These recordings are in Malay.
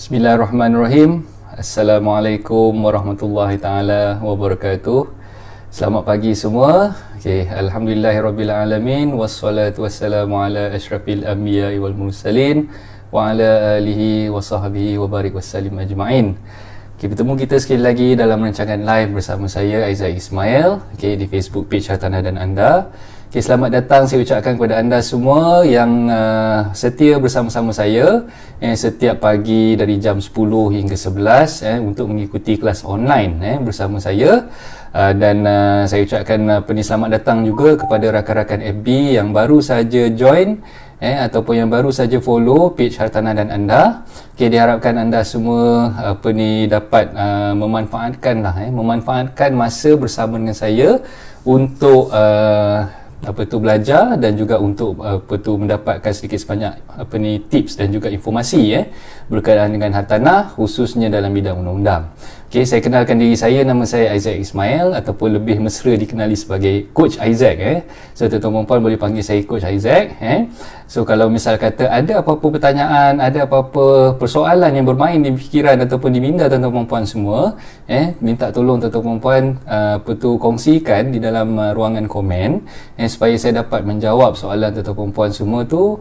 Bismillahirrahmanirrahim. Assalamualaikum warahmatullahi taala wabarakatuh. Selamat pagi semua. Alhamdulillahirabbil alamin wassalatu wassalamu ala asyrafil anbiya'i wal mursalin wa ala alihi wa sahbihi wa barik wasallim ajma'in. Bertemu kita sekali lagi dalam rancangan live bersama saya Aizat Ismail di Facebook page Hartanah dan Anda. Selamat datang saya ucapkan kepada anda semua yang setia bersama-sama saya setiap pagi dari jam 10 hingga 11 untuk mengikuti kelas online bersama saya. Dan saya ucapkan selamat datang juga kepada rakan-rakan FB yang baru saja join ataupun yang baru saja follow page Hartanah dan Anda. Diharapkan anda semua dapat memanfaatkan masa bersama dengan saya untuk belajar dan juga untuk mendapatkan sedikit sebanyak tips dan juga informasi berkaitan dengan hartanah khususnya dalam bidang undang-undang. Saya kenalkan diri saya, nama saya Aizat Ismail ataupun lebih mesra dikenali sebagai Coach Isaac. So tuan-tuan dan puan boleh panggil saya Coach Isaac. So kalau misal kata ada apa-apa pertanyaan, ada apa-apa persoalan yang bermain di fikiran ataupun di minda tuan-tuan dan puan semua, minta tolong tuan-tuan dan puan kongsikan di dalam ruangan komen supaya saya dapat menjawab soalan tuan-tuan dan puan semua tu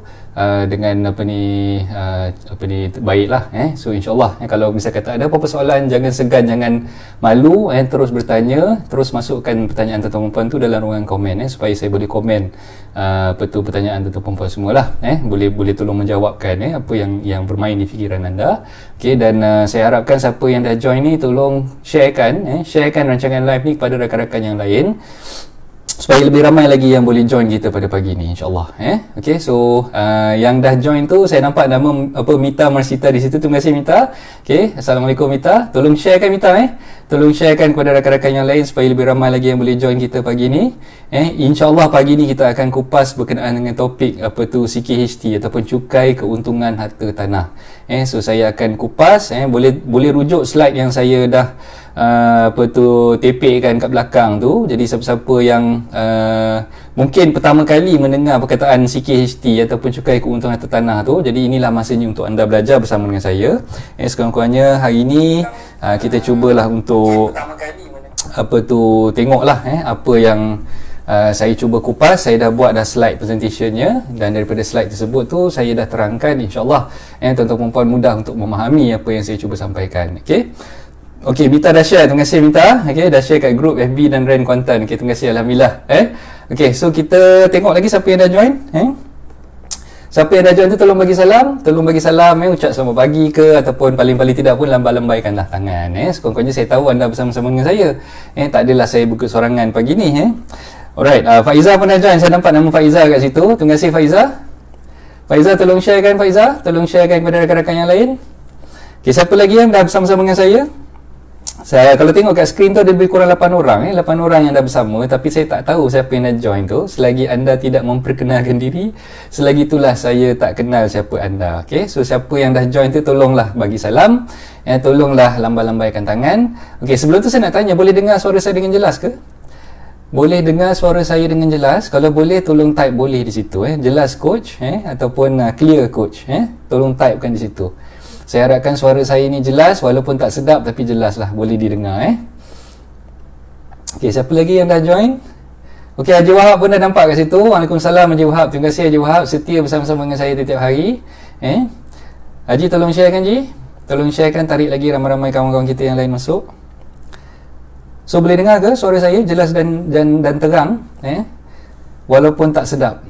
dengan baiklah. So insyaAllah kalau misal kata ada apa-apa soalan, jangan segan, jangan malu, terus bertanya, terus masukkan pertanyaan tuan-tuan dan puan tu dalam ruangan komen supaya saya boleh komen pertanyaan tuan-tuan dan puan semualah. Boleh tolong menjawabkan apa yang bermain di fikiran anda. Dan saya harapkan siapa yang dah join ni tolong sharekan rancangan live ni kepada rakan-rakan yang lain supaya lebih ramai lagi yang boleh join kita pada pagi ni, insyaAllah. So yang dah join tu, saya nampak nama Mita Marsita di situ. Terima kasih Mita. Assalamualaikum Mita. Tolong sharekan Mita. Tolong sharekan kepada rakan-rakan yang lain supaya lebih ramai lagi yang boleh join kita pagi ni. InsyaAllah pagi ni kita akan kupas berkenaan dengan topik CKHT ataupun Cukai Keuntungan Harta Tanah. So saya akan kupas, boleh rujuk slide yang saya dah tepekkan kat belakang tu. Jadi siapa-siapa yang mungkin pertama kali mendengar perkataan CKHT ataupun Cukai Keuntungan Harta Tanah tu, jadi inilah masanya untuk anda belajar bersama dengan saya. Sekurang-kurangnya hari ini kita cubalah untuk tengoklah apa yang saya cuba kupas. Saya dah buat slide presentationnya, dan daripada slide tersebut tu saya dah terangkan, insyaAllah tuan-tuan dan puan mudah untuk memahami apa yang saya cuba sampaikan. Okey, Mita dah share. Terima kasih Mita. Dah share kat grup FB dan Ren Kuantan. Terima kasih, Alhamdulillah. So kita tengok lagi siapa yang dah join. Siapa yang dah join tu tolong bagi salam. Ucap selamat pagi ke, ataupun paling-paling tidak pun lambai-lambaikanlah tangan. Sekurang-kurangnya saya tahu anda bersama-sama dengan saya. Tak adalah saya buka sorangan pagi ni. Alright, Faiza pun dah join. Saya nampak nama Faiza kat situ. Terima kasih Faiza. Faiza tolong sharekan Faiza. Tolong sharekan kepada rakan-rakan yang lain. Siapa lagi yang dah bersama-sama dengan saya? Saya kalau tengok kat skrin tu ada lebih kurang 8 orang 8 orang yang dah bersama, tapi saya tak tahu siapa yang dah join tu. Selagi anda tidak memperkenalkan diri, selagi itulah saya tak kenal siapa anda. So siapa yang dah join tu tolonglah bagi salam, tolonglah lambai-lambaikan tangan. Sebelum tu saya nak tanya, boleh dengar suara saya dengan jelas ke? Boleh dengar suara saya dengan jelas? Kalau boleh tolong type boleh di situ jelas coach ataupun clear coach. Tolong typekan di situ. Saya harapkan suara saya ni jelas, walaupun tak sedap tapi jelas lah, boleh didengar. Siapa lagi yang dah join? Haji Wahab pun dah nampak kat situ. Waalaikumsalam Haji Wahab. Terima kasih Haji Wahab, setia bersama-sama dengan saya setiap hari. Haji tolong sharekan Haji. Tolong sharekan, tarik lagi ramai-ramai kawan-kawan kita yang lain masuk. So boleh dengar ke suara saya jelas dan terang? Walaupun tak sedap.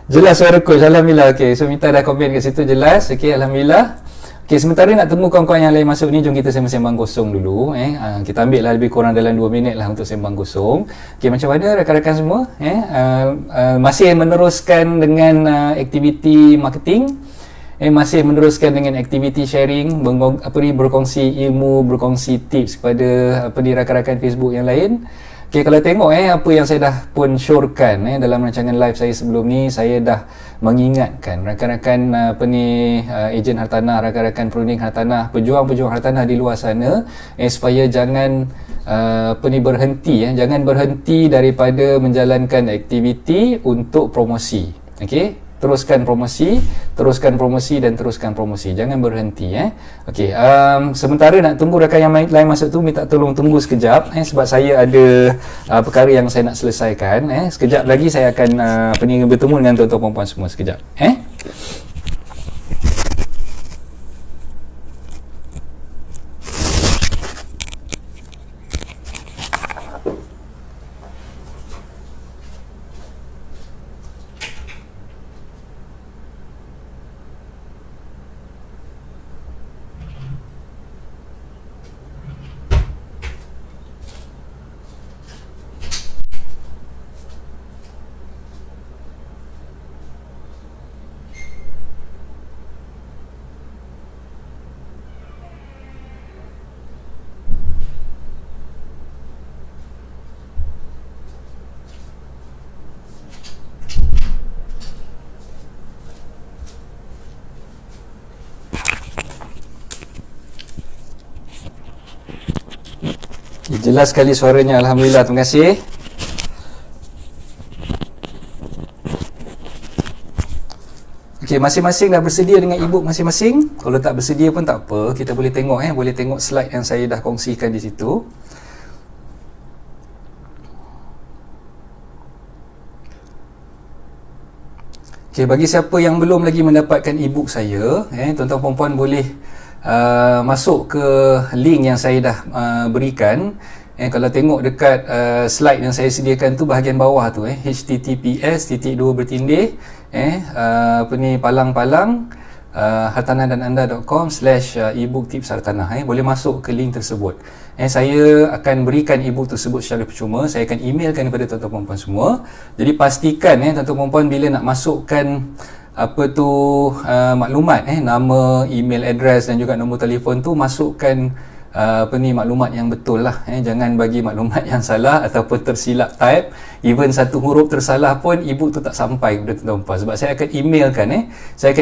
Jelas suara coach, Alhamdulillah. So Mita dah komen kat situ jelas. Alhamdulillah. Sementara nak tunggu kawan-kawan yang lain masuk ni, jom kita sembang kosong dulu. Kita ambil lah lebih kurang dalam 2 minit lah untuk sembang kosong. Macam mana rakan-rakan semua? Masih meneruskan dengan aktiviti marketing? Masih meneruskan dengan aktiviti sharing, berkongsi ilmu, berkongsi tips kepada rakan-rakan Facebook yang lain? Kalau tengok apa yang saya dah pun syorkan dalam rancangan live saya sebelum ni, saya dah mengingatkan rakan-rakan ejen hartanah, rakan-rakan perunding hartanah, pejuang-pejuang hartanah di luar sana supaya jangan berhenti jangan berhenti daripada menjalankan aktiviti untuk promosi. teruskan promosi, teruskan promosi dan teruskan promosi. Jangan berhenti Okey, sementara nak tunggu rakan yang lain masuk tu, minta tolong tunggu sekejap sebab saya ada perkara yang saya nak selesaikan. Sekejap lagi saya akan bertemu dengan tuan-tuan puan-puan semua sekejap. Jelas sekali suaranya, alhamdulillah, terima kasih. Okey, masing-masing dah bersedia dengan e-book masing-masing. Kalau tak bersedia pun tak apa, kita boleh tengok boleh tengok slide yang saya dah kongsikan di situ. Okey, bagi siapa yang belum lagi mendapatkan e-book saya, tuan-tuan puan-puan boleh masuk ke link yang saya dah berikan. Kalau tengok dekat slide yang saya sediakan tu, bahagian bawah tu https://palang-palang hartanah-dan-anda.com/ebook tips hartanah. Boleh masuk ke link tersebut. Saya akan berikan e-book tersebut secara percuma. Saya akan emailkan kepada tuan-tuan puan-puan semua. Jadi pastikan tuan-tuan puan-puan bila nak masukkan maklumat, nama, email address dan juga nombor telefon tu, masukkan maklumat yang betul lah. Jangan bagi maklumat yang salah ataupun tersilap type. Even satu huruf tersalah pun e-book tu tak sampai kepada tuan-tuan puan. Sebab saya akan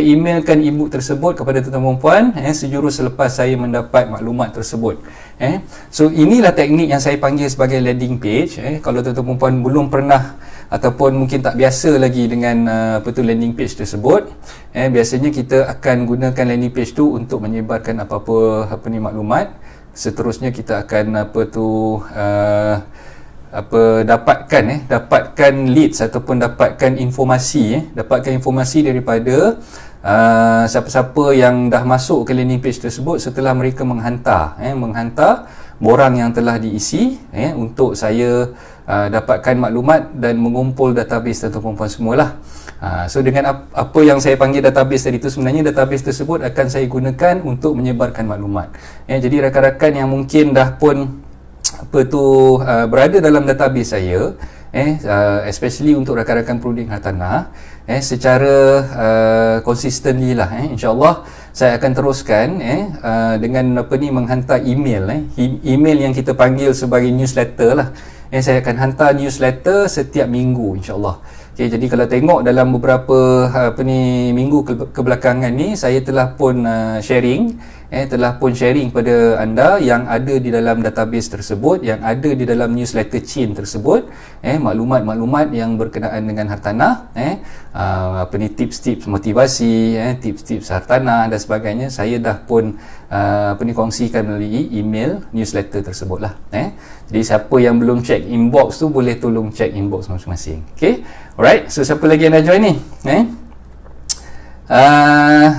emailkan e-book tersebut kepada tuan-tuan puan sejurus selepas saya mendapat maklumat tersebut. So inilah teknik yang saya panggil sebagai landing page. Kalau tuan-tuan puan belum pernah ataupun mungkin tak biasa lagi dengan landing page tersebut, biasanya kita akan gunakan landing page tu untuk menyebarkan apa-apa maklumat. Seterusnya kita akan dapatkan leads ataupun dapatkan informasi daripada siapa-siapa yang dah masuk ke landing page tersebut setelah mereka menghantar borang yang telah diisi untuk saya dapatkan maklumat dan mengumpul database tuan-tuan puan semualah. So dengan apa yang saya panggil database tadi tu, sebenarnya database tersebut akan saya gunakan untuk menyebarkan maklumat. Jadi rakan-rakan yang mungkin dah pun berada dalam database saya, especially untuk rakan-rakan perunding hartanah, secara consistently lah, insya-Allah saya akan teruskan dengan menghantar email email yang kita panggil sebagai newsletter lah. Saya akan hantar newsletter setiap minggu, insya-Allah. Okay, jadi kalau tengok dalam beberapa minggu kebelakangan ni, saya telah pun sharing kepada anda yang ada di dalam database tersebut, yang ada di dalam newsletter chain tersebut, maklumat-maklumat yang berkenaan dengan hartanah, tips-tips motivasi, tips-tips hartanah dan sebagainya, saya dah pun kongsikan melalui email newsletter tersebut lah. Jadi siapa yang belum check inbox tu, boleh tolong check inbox masing-masing. Okay, alright, so siapa lagi yang dah join ni?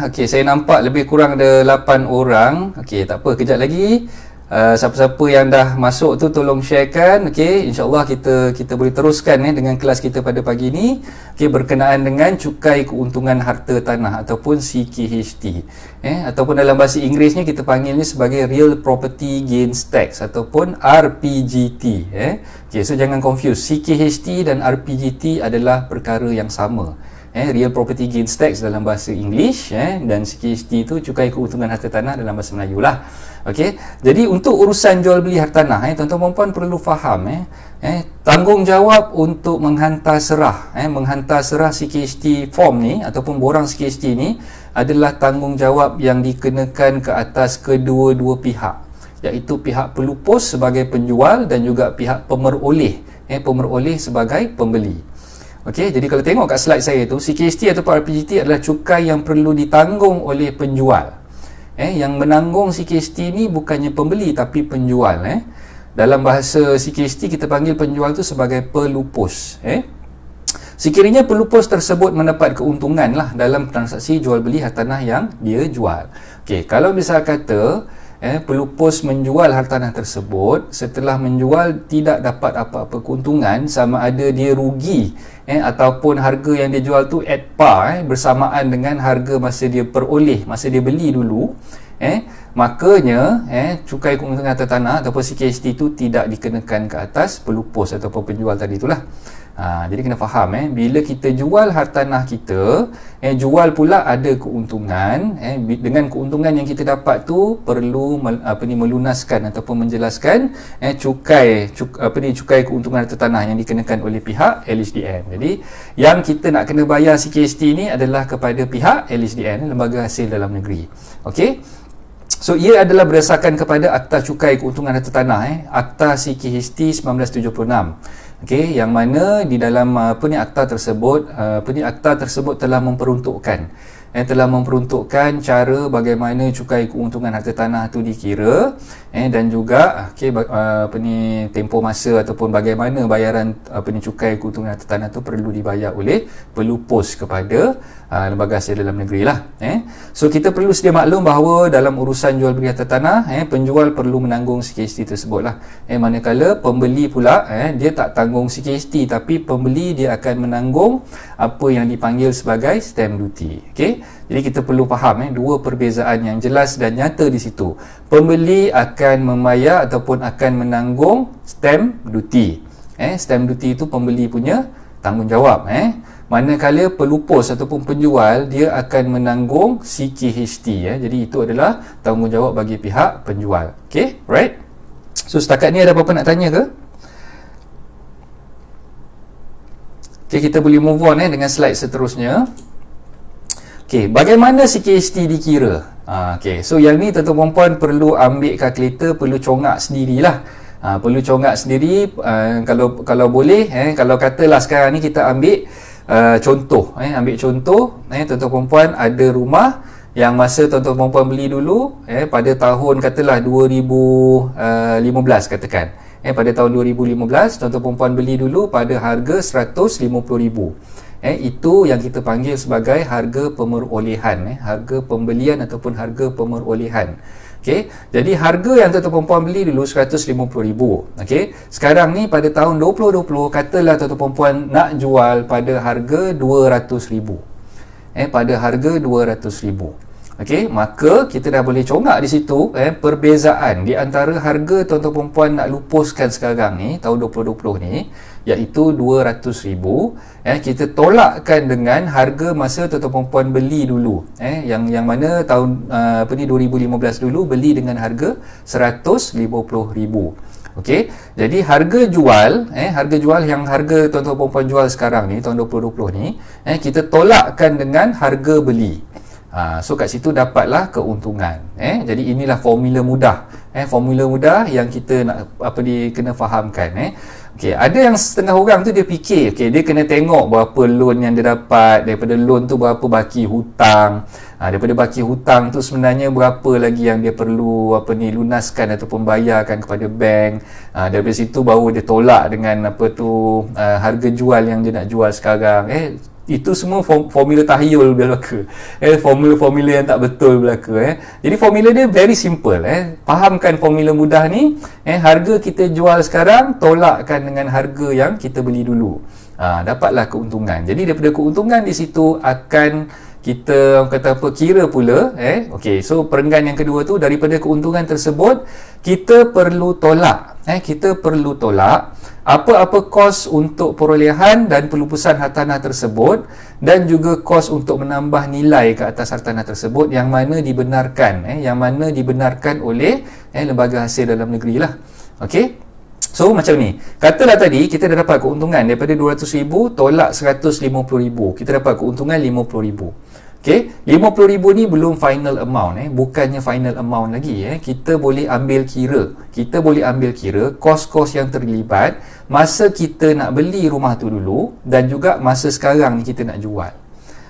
Okey, saya nampak lebih kurang ada 8 orang. Okey, tak apa, kejap lagi. Siapa-siapa yang dah masuk tu tolong sharekan. Okey, insya-Allah kita boleh teruskan dengan kelas kita pada pagi ni. Okey, berkenaan dengan cukai keuntungan harta tanah ataupun CKHT. Ataupun dalam bahasa Inggerisnya kita panggilnya sebagai Real Property Gains Tax ataupun RPGT. Okey, so jangan confuse. CKHT dan RPGT adalah perkara yang sama. Real Property Gains Tax dalam bahasa English, dan CKHT itu cukai keuntungan harta tanah dalam bahasa Melayu lah. Okey, jadi untuk urusan jual beli hartanah, tuan-tuan puan perlu faham tanggungjawab untuk menghantar serah CKHT form ni ataupun borang CKHT ni adalah tanggungjawab yang dikenakan ke atas kedua-dua pihak, iaitu pihak pelupus sebagai penjual dan juga pihak pemeroleh sebagai pembeli. Okey, jadi kalau tengok kat slide saya tu, CKST atau RPJT adalah cukai yang perlu ditanggung oleh penjual. Yang menanggung CKST ni bukannya pembeli tapi penjual. Dalam bahasa CKST kita panggil penjual tu sebagai pelupus. Sekiranya pelupus tersebut mendapat keuntungan lah dalam transaksi jual beli hartanah yang dia jual. Okey, kalau misal kata pelupus menjual hartanah tersebut, setelah menjual tidak dapat apa-apa keuntungan, sama ada dia rugi ataupun harga yang dia jual tu at par bersamaan dengan harga masa dia peroleh, masa dia beli dulu, makanya cukai keuntungan hartanah ataupun CKST tu tidak dikenakan ke atas pelupus ataupun penjual tadi itulah. Jadi kena faham bila kita jual hartanah kita, jual pula ada keuntungan, dengan keuntungan yang kita dapat tu perlu melunaskan ataupun menjelaskan cukai keuntungan hartanah yang dikenakan oleh pihak LHDN. Jadi yang kita nak kena bayar CKST ni adalah kepada pihak LHDN, Lembaga Hasil Dalam Negeri. Okey. So ia adalah berdasarkan kepada Akta Cukai Keuntungan Harta Tanah, Akta CKHT 1976. Okey, yang mana di dalam akta tersebut telah memperuntukkan cara bagaimana cukai keuntungan harta tanah tu dikira, dan juga tempoh masa ataupun bagaimana bayaran cukai keuntungan harta tanah tu perlu dibayar oleh pelupus kepada Lembaga Hasil Dalam Negeri lah. So kita perlu sedia maklum bahawa dalam urusan jual beli harta tanah, penjual perlu menanggung CKST tersebut lah. Manakala pembeli pula dia tak tanggung CKST, tapi pembeli dia akan menanggung apa yang dipanggil sebagai stamp duty. Okey, jadi kita perlu faham dua perbezaan yang jelas dan nyata di situ. Pembeli akan membayar ataupun akan menanggung stamp duty. Stamp duty itu pembeli punya tanggungjawab. Manakala pelupus ataupun penjual dia akan menanggung CKHT. Jadi itu adalah tanggungjawab bagi pihak penjual. Okey, right? So setakat ni ada apa-apa nak tanya ke? Okey, kita boleh move on dengan slide seterusnya. Okey, bagaimana CKHT dikira? Okey, so yang ni tuan-tuan puan perlu ambil kalkulator, perlu congak sendirilah. Perlu congak sendiri, kalau boleh, kalau katalah sekarang ni kita ambil contoh, ambil contoh, tuan-tuan puan ada rumah yang masa tuan-tuan puan beli dulu pada tahun katalah 2015 katakan. Pada tahun 2015 tuan-tuan puan beli dulu pada harga 150,000. Itu yang kita panggil sebagai harga pemerolehan, harga pembelian ataupun harga pemerolehan. Okey, jadi harga yang tuan-tuan puan beli dulu 150,000. Okey, sekarang ni pada tahun 2020 katalah tuan-tuan puan nak jual pada harga 200,000. Pada harga 200,000. Okey, maka kita dah boleh congak di situ perbezaan di antara harga tuan-tuan puan nak lupuskan sekarang ni tahun 2020 ni, iaitu 200,000, kita tolakkan dengan harga masa tuan-tuan puan beli dulu, yang mana tahun 2015 dulu beli dengan harga 150,000. Okey, jadi harga jual yang harga tuan-tuan puan jual sekarang ni tahun 2020 ni, kita tolakkan dengan harga beli. So kat situ dapatlah keuntungan. Jadi inilah formula mudah. Formula mudah yang kita nak kena fahamkan. Okey, ada yang setengah orang tu dia fikir, dia kena tengok berapa loan yang dia dapat, daripada loan tu berapa baki hutang. Daripada baki hutang tu sebenarnya berapa lagi yang dia perlu lunaskan ataupun bayarkan kepada bank. Daripada situ baru dia tolak dengan harga jual yang dia nak jual sekarang. Itu semua formula tahyul belaka. Formula-formula yang tak betul belaka. Jadi formula dia very simple. Fahamkan formula mudah ni. Harga kita jual sekarang tolakkan dengan harga yang kita beli dulu. Dapatlah keuntungan. Jadi daripada keuntungan di situ akan kita kira pula. Okey, so perenggan yang kedua tu, daripada keuntungan tersebut kita perlu tolak. Kita perlu tolak apa-apa kos untuk perolehan dan pelupusan hartanah tersebut, dan juga kos untuk menambah nilai ke atas hartanah tersebut yang mana dibenarkan oleh Lembaga Hasil Dalam Negeri lah. Okey, so macam ni, katalah tadi kita dah dapat keuntungan daripada 200,000 tolak 150,000, kita dapat keuntungan 50,000. Okey, 50,000 ni belum final amount bukannya final amount lagi Kita boleh ambil kira kos-kos yang terlibat masa kita nak beli rumah tu dulu dan juga masa sekarang ni kita nak jual.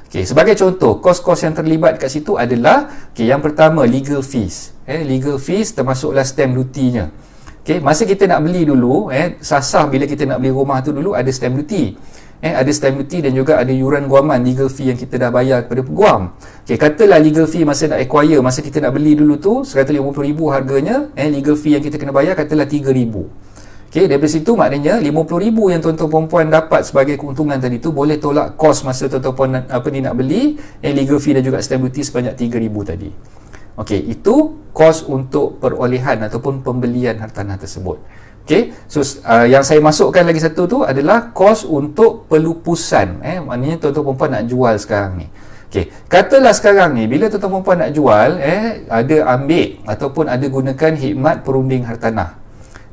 Okey, sebagai contoh, kos-kos yang terlibat kat situ adalah yang pertama legal fees. Legal fees termasuklah stamp duty-nya. Okey, masa kita nak beli dulu sasah bila kita nak beli rumah tu dulu ada stamp duty. Ada stamp duty dan juga ada yuran guaman legal fee yang kita dah bayar kepada peguam. Okey, katalah legal fee masa nak acquire, masa kita nak beli dulu tu 150,000 harganya, legal fee yang kita kena bayar katalah 3,000. Okey, daripada situ maknanya 50,000 yang tuan-tuan perempuan dapat sebagai keuntungan tadi tu boleh tolak kos masa tuan-tuan nak beli, legal fee dan juga stamp duty sebanyak 3,000 tadi. Okey, itu kos untuk perolehan ataupun pembelian hartanah tersebut. Okey, so yang saya masukkan lagi satu tu adalah kos untuk pelupusan. Maknanya tuan-tuan perempuan nak jual sekarang ni. Okey, katalah sekarang ni bila tuan-tuan perempuan nak jual, ada ambil ataupun ada gunakan khidmat perunding hartanah.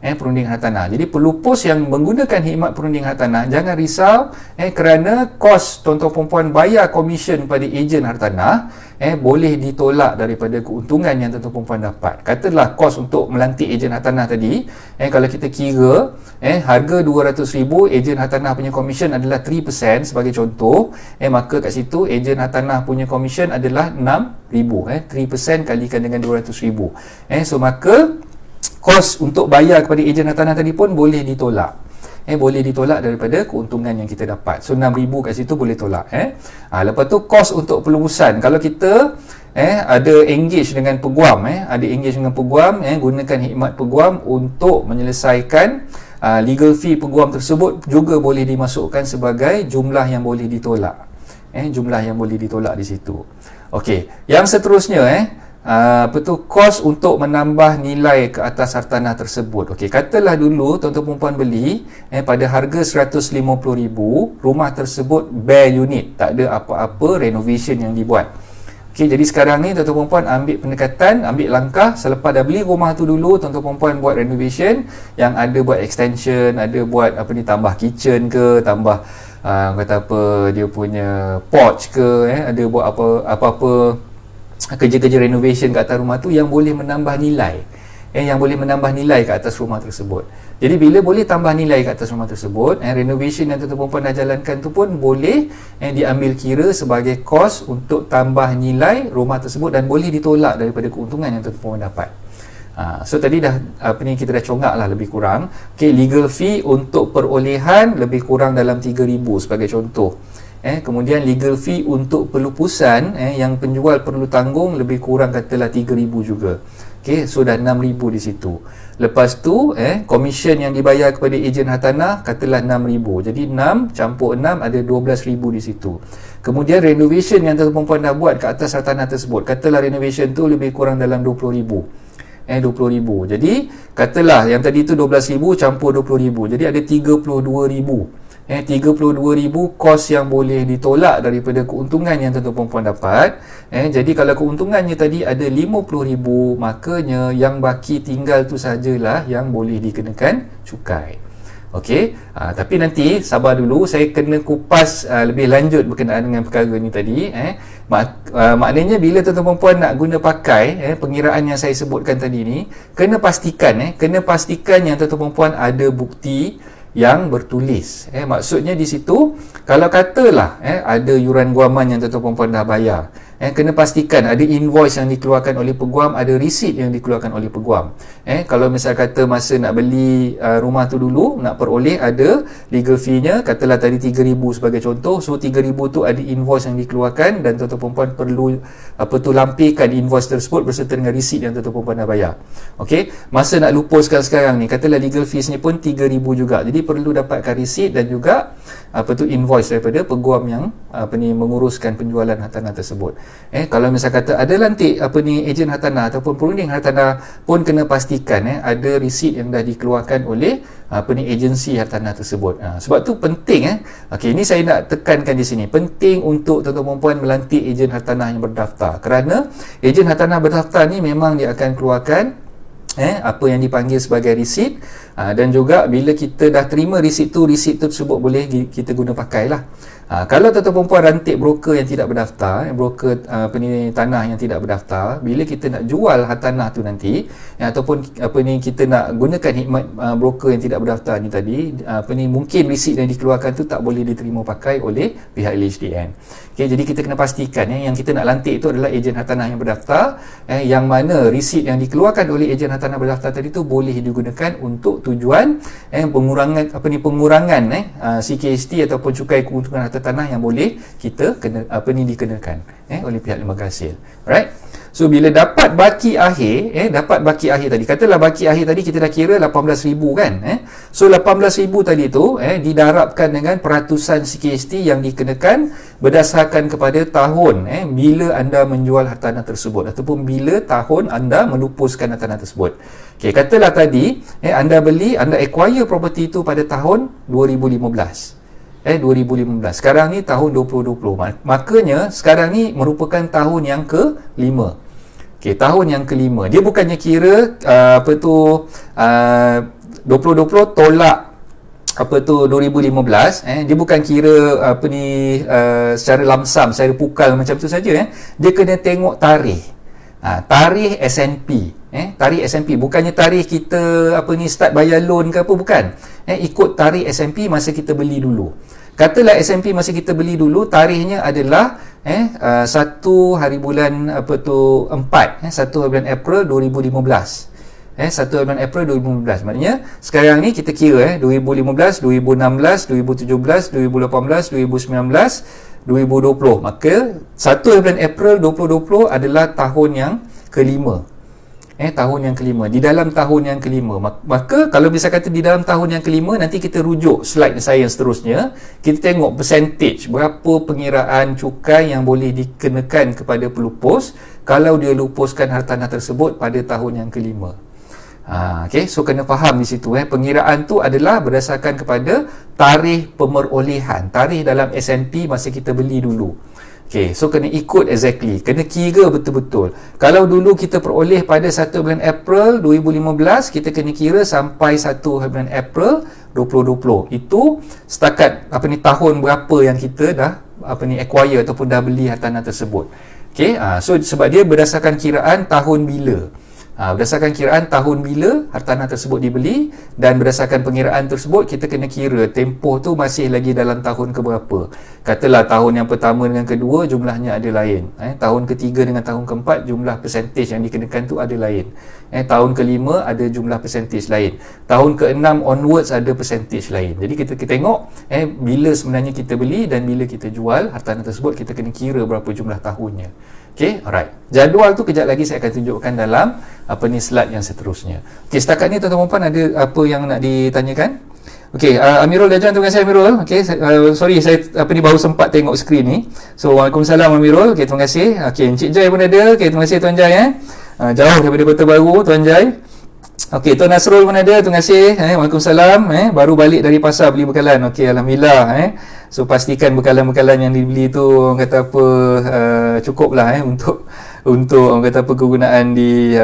Perunding hartanah. Jadi pelupus yang menggunakan khidmat perunding hartanah, jangan risau kerana kos tuan-tuan perempuan bayar komisen pada ejen hartanah boleh ditolak daripada keuntungan yang tuan-tuan perempuan dapat. Katalah kos untuk melantik ejen hartanah tadi, kalau kita kira harga 200,000, ejen hartanah punya komisen adalah 3% sebagai contoh, maka kat situ ejen hartanah punya komisen adalah 6,000. 3% kalikan dengan 200,000. So maka kos untuk bayar kepada ejen hartanah tadi pun boleh ditolak. Boleh ditolak daripada keuntungan yang kita dapat. So 6,000 kat situ boleh tolak. Lepas tu kos untuk pelubusan. Kalau kita ada engage dengan peguam, gunakan khidmat peguam untuk menyelesaikan legal fee peguam tersebut juga boleh dimasukkan sebagai jumlah yang boleh ditolak. Jumlah yang boleh ditolak di situ. Okey, yang seterusnya kos untuk menambah nilai ke atas hartanah tersebut. Okey, katalah dulu tuan-tuan perempuan beli pada harga 150,000, rumah tersebut bare unit, tak ada apa-apa renovation yang dibuat. Okey, jadi sekarang ni tuan-tuan perempuan ambil pendekatan, ambil langkah selepas dah beli rumah tu dulu, tuan-tuan perempuan buat renovation yang ada buat extension, ada buat tambah kitchen ke, tambah dia punya porch ke, ada buat apa-apa kerja-kerja renovation kat atas rumah tu yang boleh menambah nilai yang boleh menambah nilai kat atas rumah tersebut. Jadi bila boleh tambah nilai kat atas rumah tersebut, renovation yang tuan-tuan perempuan dah jalankan tu pun boleh diambil kira sebagai kos untuk tambah nilai rumah tersebut dan boleh ditolak daripada keuntungan yang tuan-tuan perempuan dapat. So tadi dah kita dah congak lah lebih kurang. Okey, legal fee untuk perolehan lebih kurang dalam 3,000 sebagai contoh. Kemudian legal fee untuk pelupusan yang penjual perlu tanggung lebih kurang katalah 3,000 juga. Okey, so dah 6,000 di situ. Lepas tu komisen yang dibayar kepada ejen hartanah katalah 6,000. Jadi 6 campur 6 ada 12,000 di situ. Kemudian renovation yang tuan-tuan perempuan dah buat ke atas hartanah tersebut, katalah renovation tu lebih kurang dalam 20,000. 20,000. Jadi katalah yang tadi tu 12,000 campur 20,000. Jadi ada 32,000. 32,000 kos yang boleh ditolak daripada keuntungan yang tuan-tuan perempuan dapat. Jadi kalau keuntungannya tadi ada 50,000, makanya yang baki tinggal tu sajalah yang boleh dikenakan cukai. Okey, tapi nanti sabar dulu, saya kena kupas lebih lanjut berkenaan dengan perkara ni tadi. Maknanya bila tuan-tuan perempuan nak guna pakai pengiraan yang saya sebutkan tadi ni, kena pastikan yang tuan-tuan perempuan ada bukti yang bertulis. Maksudnya di situ, kalau katalah ada yuran guaman yang tuan-tuan perempuan dah bayar, kena pastikan ada invoice yang dikeluarkan oleh peguam, ada receipt yang dikeluarkan oleh peguam. Kalau misal kata masa nak beli rumah tu dulu, nak peroleh ada legal fee-nya, katalah tadi 3,000 sebagai contoh, so 3,000 tu ada invoice yang dikeluarkan dan tuan-tuan perempuan perlu lampirkan invoice tersebut berserta dengan receipt yang tuan-tuan perempuan dah bayar. Okey, masa nak lupuskan sekarang ni, katalah legal fees-nya pun 3,000 juga. Jadi perlu dapatkan receipt dan juga invoice daripada peguam yang menguruskan penjualan hartanah tersebut. Kalau misal kata ada lantik ejen hartanah ataupun perunding hartanah, pun kena pastikan ada receipt yang dah dikeluarkan oleh agensi hartanah tersebut. Sebab tu penting okey, ini saya nak tekankan di sini, penting untuk tuan-tuan perempuan melantik ejen hartanah yang berdaftar, kerana ejen hartanah berdaftar ni memang dia akan keluarkan apa yang dipanggil sebagai receipt, dan juga bila kita dah terima receipt tu tersebut boleh kita guna pakai lah. Kalau tuan-tuan perempuan rantik broker yang tidak berdaftar, broker tanah yang tidak berdaftar, bila kita nak jual tanah tu nanti, ataupun kita nak gunakan khidmat broker yang tidak berdaftar ni tadi, mungkin resit yang dikeluarkan tu tak boleh diterima pakai oleh pihak LHDN. Okay, jadi kita kena pastikan yang kita nak lantik itu adalah ejen hartanah yang berdaftar, yang mana resit yang dikeluarkan oleh ejen hartanah berdaftar tadi tu boleh digunakan untuk tujuan pengurangan CKST ataupun cukai keuntungan harta tanah yang boleh kita dikenakan oleh pihak lembaga hasil. Alright. So bila dapat baki akhir, tadi, katalah baki akhir tadi kita dah kira 18,000 kan. So 18,000 tadi tu didarabkan dengan peratusan CKST yang dikenakan berdasarkan kepada tahun bila anda menjual hartanah tersebut ataupun bila tahun anda melupuskan hartanah tersebut. Okey, katalah tadi anda acquire property itu pada tahun 2015. 2015. Sekarang ni tahun 2020. Makanya sekarang ni merupakan tahun yang ke-5. Okey, tahun yang ke-5. Dia bukannya kira 2020 tolak 2015, dia bukan kira secara lamsam, secara pukal macam tu saja. Dia kena tengok tarikh. Tarikh SNP. Tarikh SNP, bukannya tarikh kita start bayar loan ke apa, bukan. Ikut tarikh SNP masa kita beli dulu. Katalah SNP masa kita beli dulu tarikhnya adalah 1 hari bulan 4, 1 hari bulan April 2015. 1 hari bulan April 2015. Maknanya sekarang ni kita kira 2015, 2016, 2017, 2018, 2019, 2020. Maka 1 hari bulan April 2020 adalah tahun yang kelima. Tahun yang kelima. Di dalam tahun yang kelima. Maka kalau bisa kata di dalam tahun yang kelima, nanti kita rujuk slide saya yang seterusnya. Kita tengok percentage berapa pengiraan cukai yang boleh dikenakan kepada pelupus kalau dia lupuskan hartanah tersebut pada tahun yang kelima. Okay, so kena faham di situ. Pengiraan tu adalah berdasarkan kepada tarikh pemerolehan, tarikh dalam SNP masa kita beli dulu. Okay, so kena ikut exactly, kena kira betul-betul. Kalau dulu kita peroleh pada 1 bulan April 2015, kita kena kira sampai 1 bulan April 2020. Itu setakat tahun berapa yang kita dah acquire ataupun dah beli hartanah tersebut. Okay, so sebab dia berdasarkan kiraan tahun bila. Berdasarkan kiraan tahun bila hartanah tersebut dibeli, dan berdasarkan pengiraan tersebut kita kena kira tempoh tu masih lagi dalam tahun keberapa. Katalah tahun yang pertama dengan kedua jumlahnya ada lain, tahun ketiga dengan tahun keempat jumlah percentage yang dikenakan tu ada lain, tahun kelima ada jumlah percentage lain, tahun keenam onwards ada percentage lain. Jadi kita tengok bila sebenarnya kita beli dan bila kita jual hartanah tersebut, kita kena kira berapa jumlah tahunnya. Okay, alright. Jadual tu kejap lagi saya akan tunjukkan dalam slide yang seterusnya. Okay, setakat ni tuan-tuan puan ada apa yang nak ditanyakan? Okay, Amirul dah join, terima kasih Amirul. Okay, sorry saya baru sempat tengok skrin ni. So, Waalaikumsalam Amirul. Okay, terima kasih. Okay, Encik Jai pun ada. Okay, terima kasih Tuan Jai. Jauh daripada Kota Baru Tuan Jai. Okey, Tuan Nasrul pun ada. Terima kasih. Waalaikumsalam. Baru balik dari pasar beli bekalan. Okey, alhamdulillah. So pastikan bekalan-bekalan yang dibeli tu orang kata apa cukuplah untuk orang kata apa kegunaan di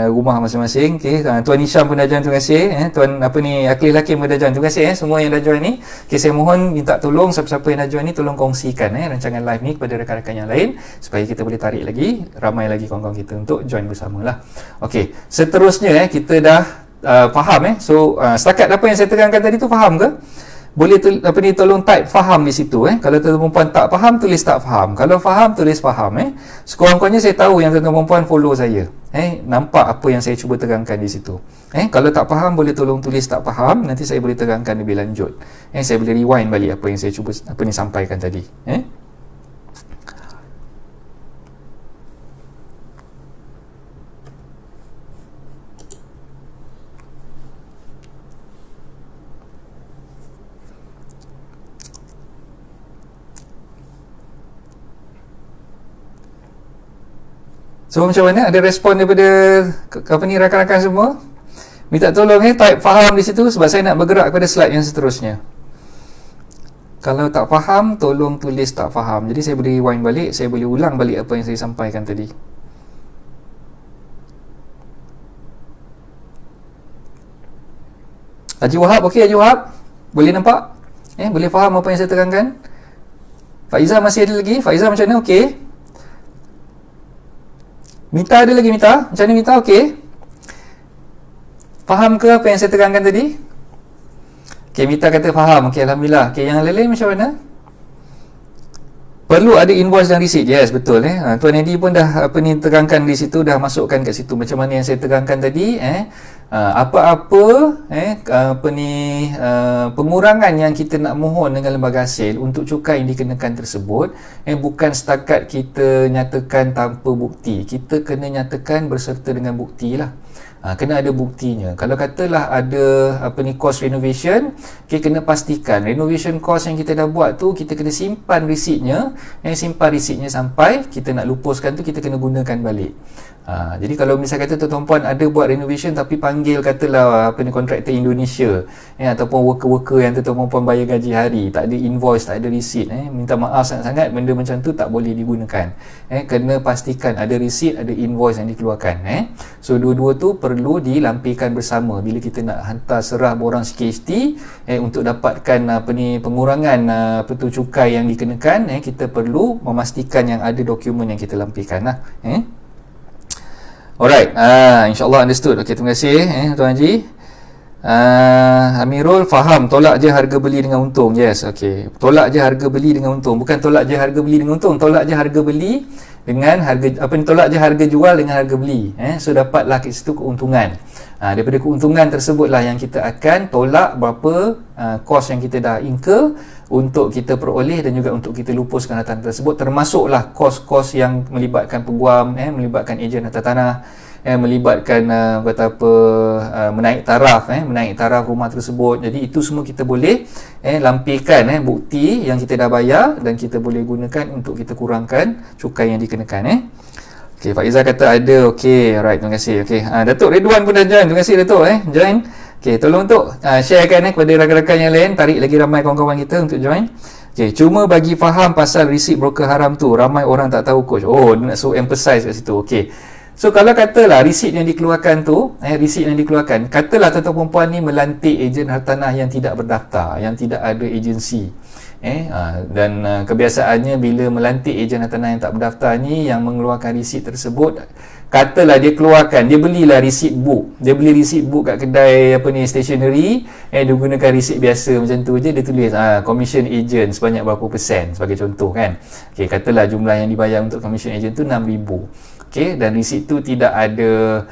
rumah masing-masing. Okey, Tuan Hisham pun dah join, terima kasih. Tuan Akhil Hakim pun dah join. Terima kasih semua yang dah join ni. Okey, saya mohon minta tolong siapa-siapa yang dah join ni tolong kongsikan rancangan live ni kepada rakan-rakan yang lain supaya kita boleh tarik lagi ramai lagi kawan-kawan kita untuk join bersamalah. Okey, seterusnya kita dah faham So setakat apa yang saya terangkan tadi tu faham ke? Boleh tolong type faham di situ Kalau tuan-tuan perempuan tak faham, tulis tak faham. Kalau faham, tulis faham Sekurang-kurangnya saya tahu yang tuan-tuan perempuan follow saya nampak apa yang saya cuba terangkan di situ kalau tak faham, boleh tolong tulis tak faham. Nanti saya boleh terangkan lebih lanjut saya boleh rewind balik apa yang saya cuba sampaikan tadi So macam mana? Ada respon daripada rakan-rakan semua? Minta tolong type faham di situ sebab saya nak bergerak kepada slide yang seterusnya. Kalau tak faham, tolong tulis tak faham. Jadi saya boleh rewind balik, saya boleh ulang balik apa yang saya sampaikan tadi. Haji Wahab, okey Haji Wahab? Boleh nampak? Boleh faham apa yang saya terangkan? Faizah masih ada lagi? Faizah macam mana? Okey. Mita ada lagi, Mita? Macam ni Mita? Okey. Faham ke apa yang saya terangkan tadi? Okey, Mita kata faham. Okey, alhamdulillah. Okey, yang lain-lain macam mana? Perlu ada invoice dan receipt. Yes, betul Tuan Eddie pun dah terangkan di situ, dah masukkan kat situ macam mana yang saya terangkan tadi apa-apa pengurangan yang kita nak mohon dengan lembaga hasil untuk cukai yang dikenakan tersebut bukan setakat kita nyatakan tanpa bukti. Kita kena nyatakan berserta dengan bukti lah. Kena ada buktinya. Kalau katalah ada cost renovation, kena pastikan renovation cost yang kita dah buat tu kita kena simpan resit-nya, sampai kita nak lupuskan tu kita kena gunakan balik. Jadi kalau misalnya kata tuan-tuan ada buat renovation tapi panggil katalah kontraktor Indonesia ataupun worker-worker yang tuan-tuan bayar gaji hari, tak ada invoice, tak ada receipt, minta maaf sangat-sangat, benda macam tu tak boleh digunakan. Kena pastikan ada receipt, ada invoice yang dikeluarkan. So dua-dua tu perlu dilampirkan bersama bila kita nak hantar serah borang CKHT untuk dapatkan pengurangan cukai yang dikenakan. Kita perlu memastikan yang ada dokumen yang kita lampirkan lah. Alright, insyaAllah understood. Okay, terima kasih Tuan Haji. Amirul faham, tolak je harga beli dengan untung. Yes, okay. Tolak je harga beli dengan untung. Bukan tolak je harga beli dengan untung, tolak je harga beli dengan harga tolak je harga jual dengan harga beli. So dapatlah kat situ keuntungan. Daripada keuntungan tersebutlah yang kita akan tolak berapa kos yang kita dah incur untuk kita peroleh dan juga untuk kita lupuskan hartanah tersebut, termasuklah kos-kos yang melibatkan peguam, melibatkan ejen hartanah, melibatkan menaik taraf rumah tersebut. Jadi itu semua kita boleh lampirkan bukti yang kita dah bayar dan kita boleh gunakan untuk kita kurangkan cukai yang dikenakan. Okey, Pak Izzah kata ada. Okey, alright, terima kasih. Okey, Datuk Ridwan pun dah join. Terima kasih Datuk join. Okey, tolong untuk sharekan kepada rakan-rakan yang lain, tarik lagi ramai kawan-kawan kita untuk join. Okey, cuma bagi faham pasal receipt broker haram tu, ramai orang tak tahu coach. Oh, dia nak so emphasize kat situ. Okey. So kalau katalah receipt yang dikeluarkan tu, katalah tuan-tuan perempuan ni melantik ejen hartanah yang tidak berdaftar, yang tidak ada agensi. Dan kebiasaannya bila melantik ejen hartanah yang tak berdaftar ni, yang mengeluarkan receipt tersebut, katalah dia keluarkan, dia belilah receipt book, dia beli receipt book kat kedai stationery, dia gunakan receipt biasa macam tu je, dia tulis commission agent sebanyak berapa persen sebagai contoh kan. Okey, katalah jumlah yang dibayar untuk commission agent tu 6,000. Okey, dan receipt tu tidak ada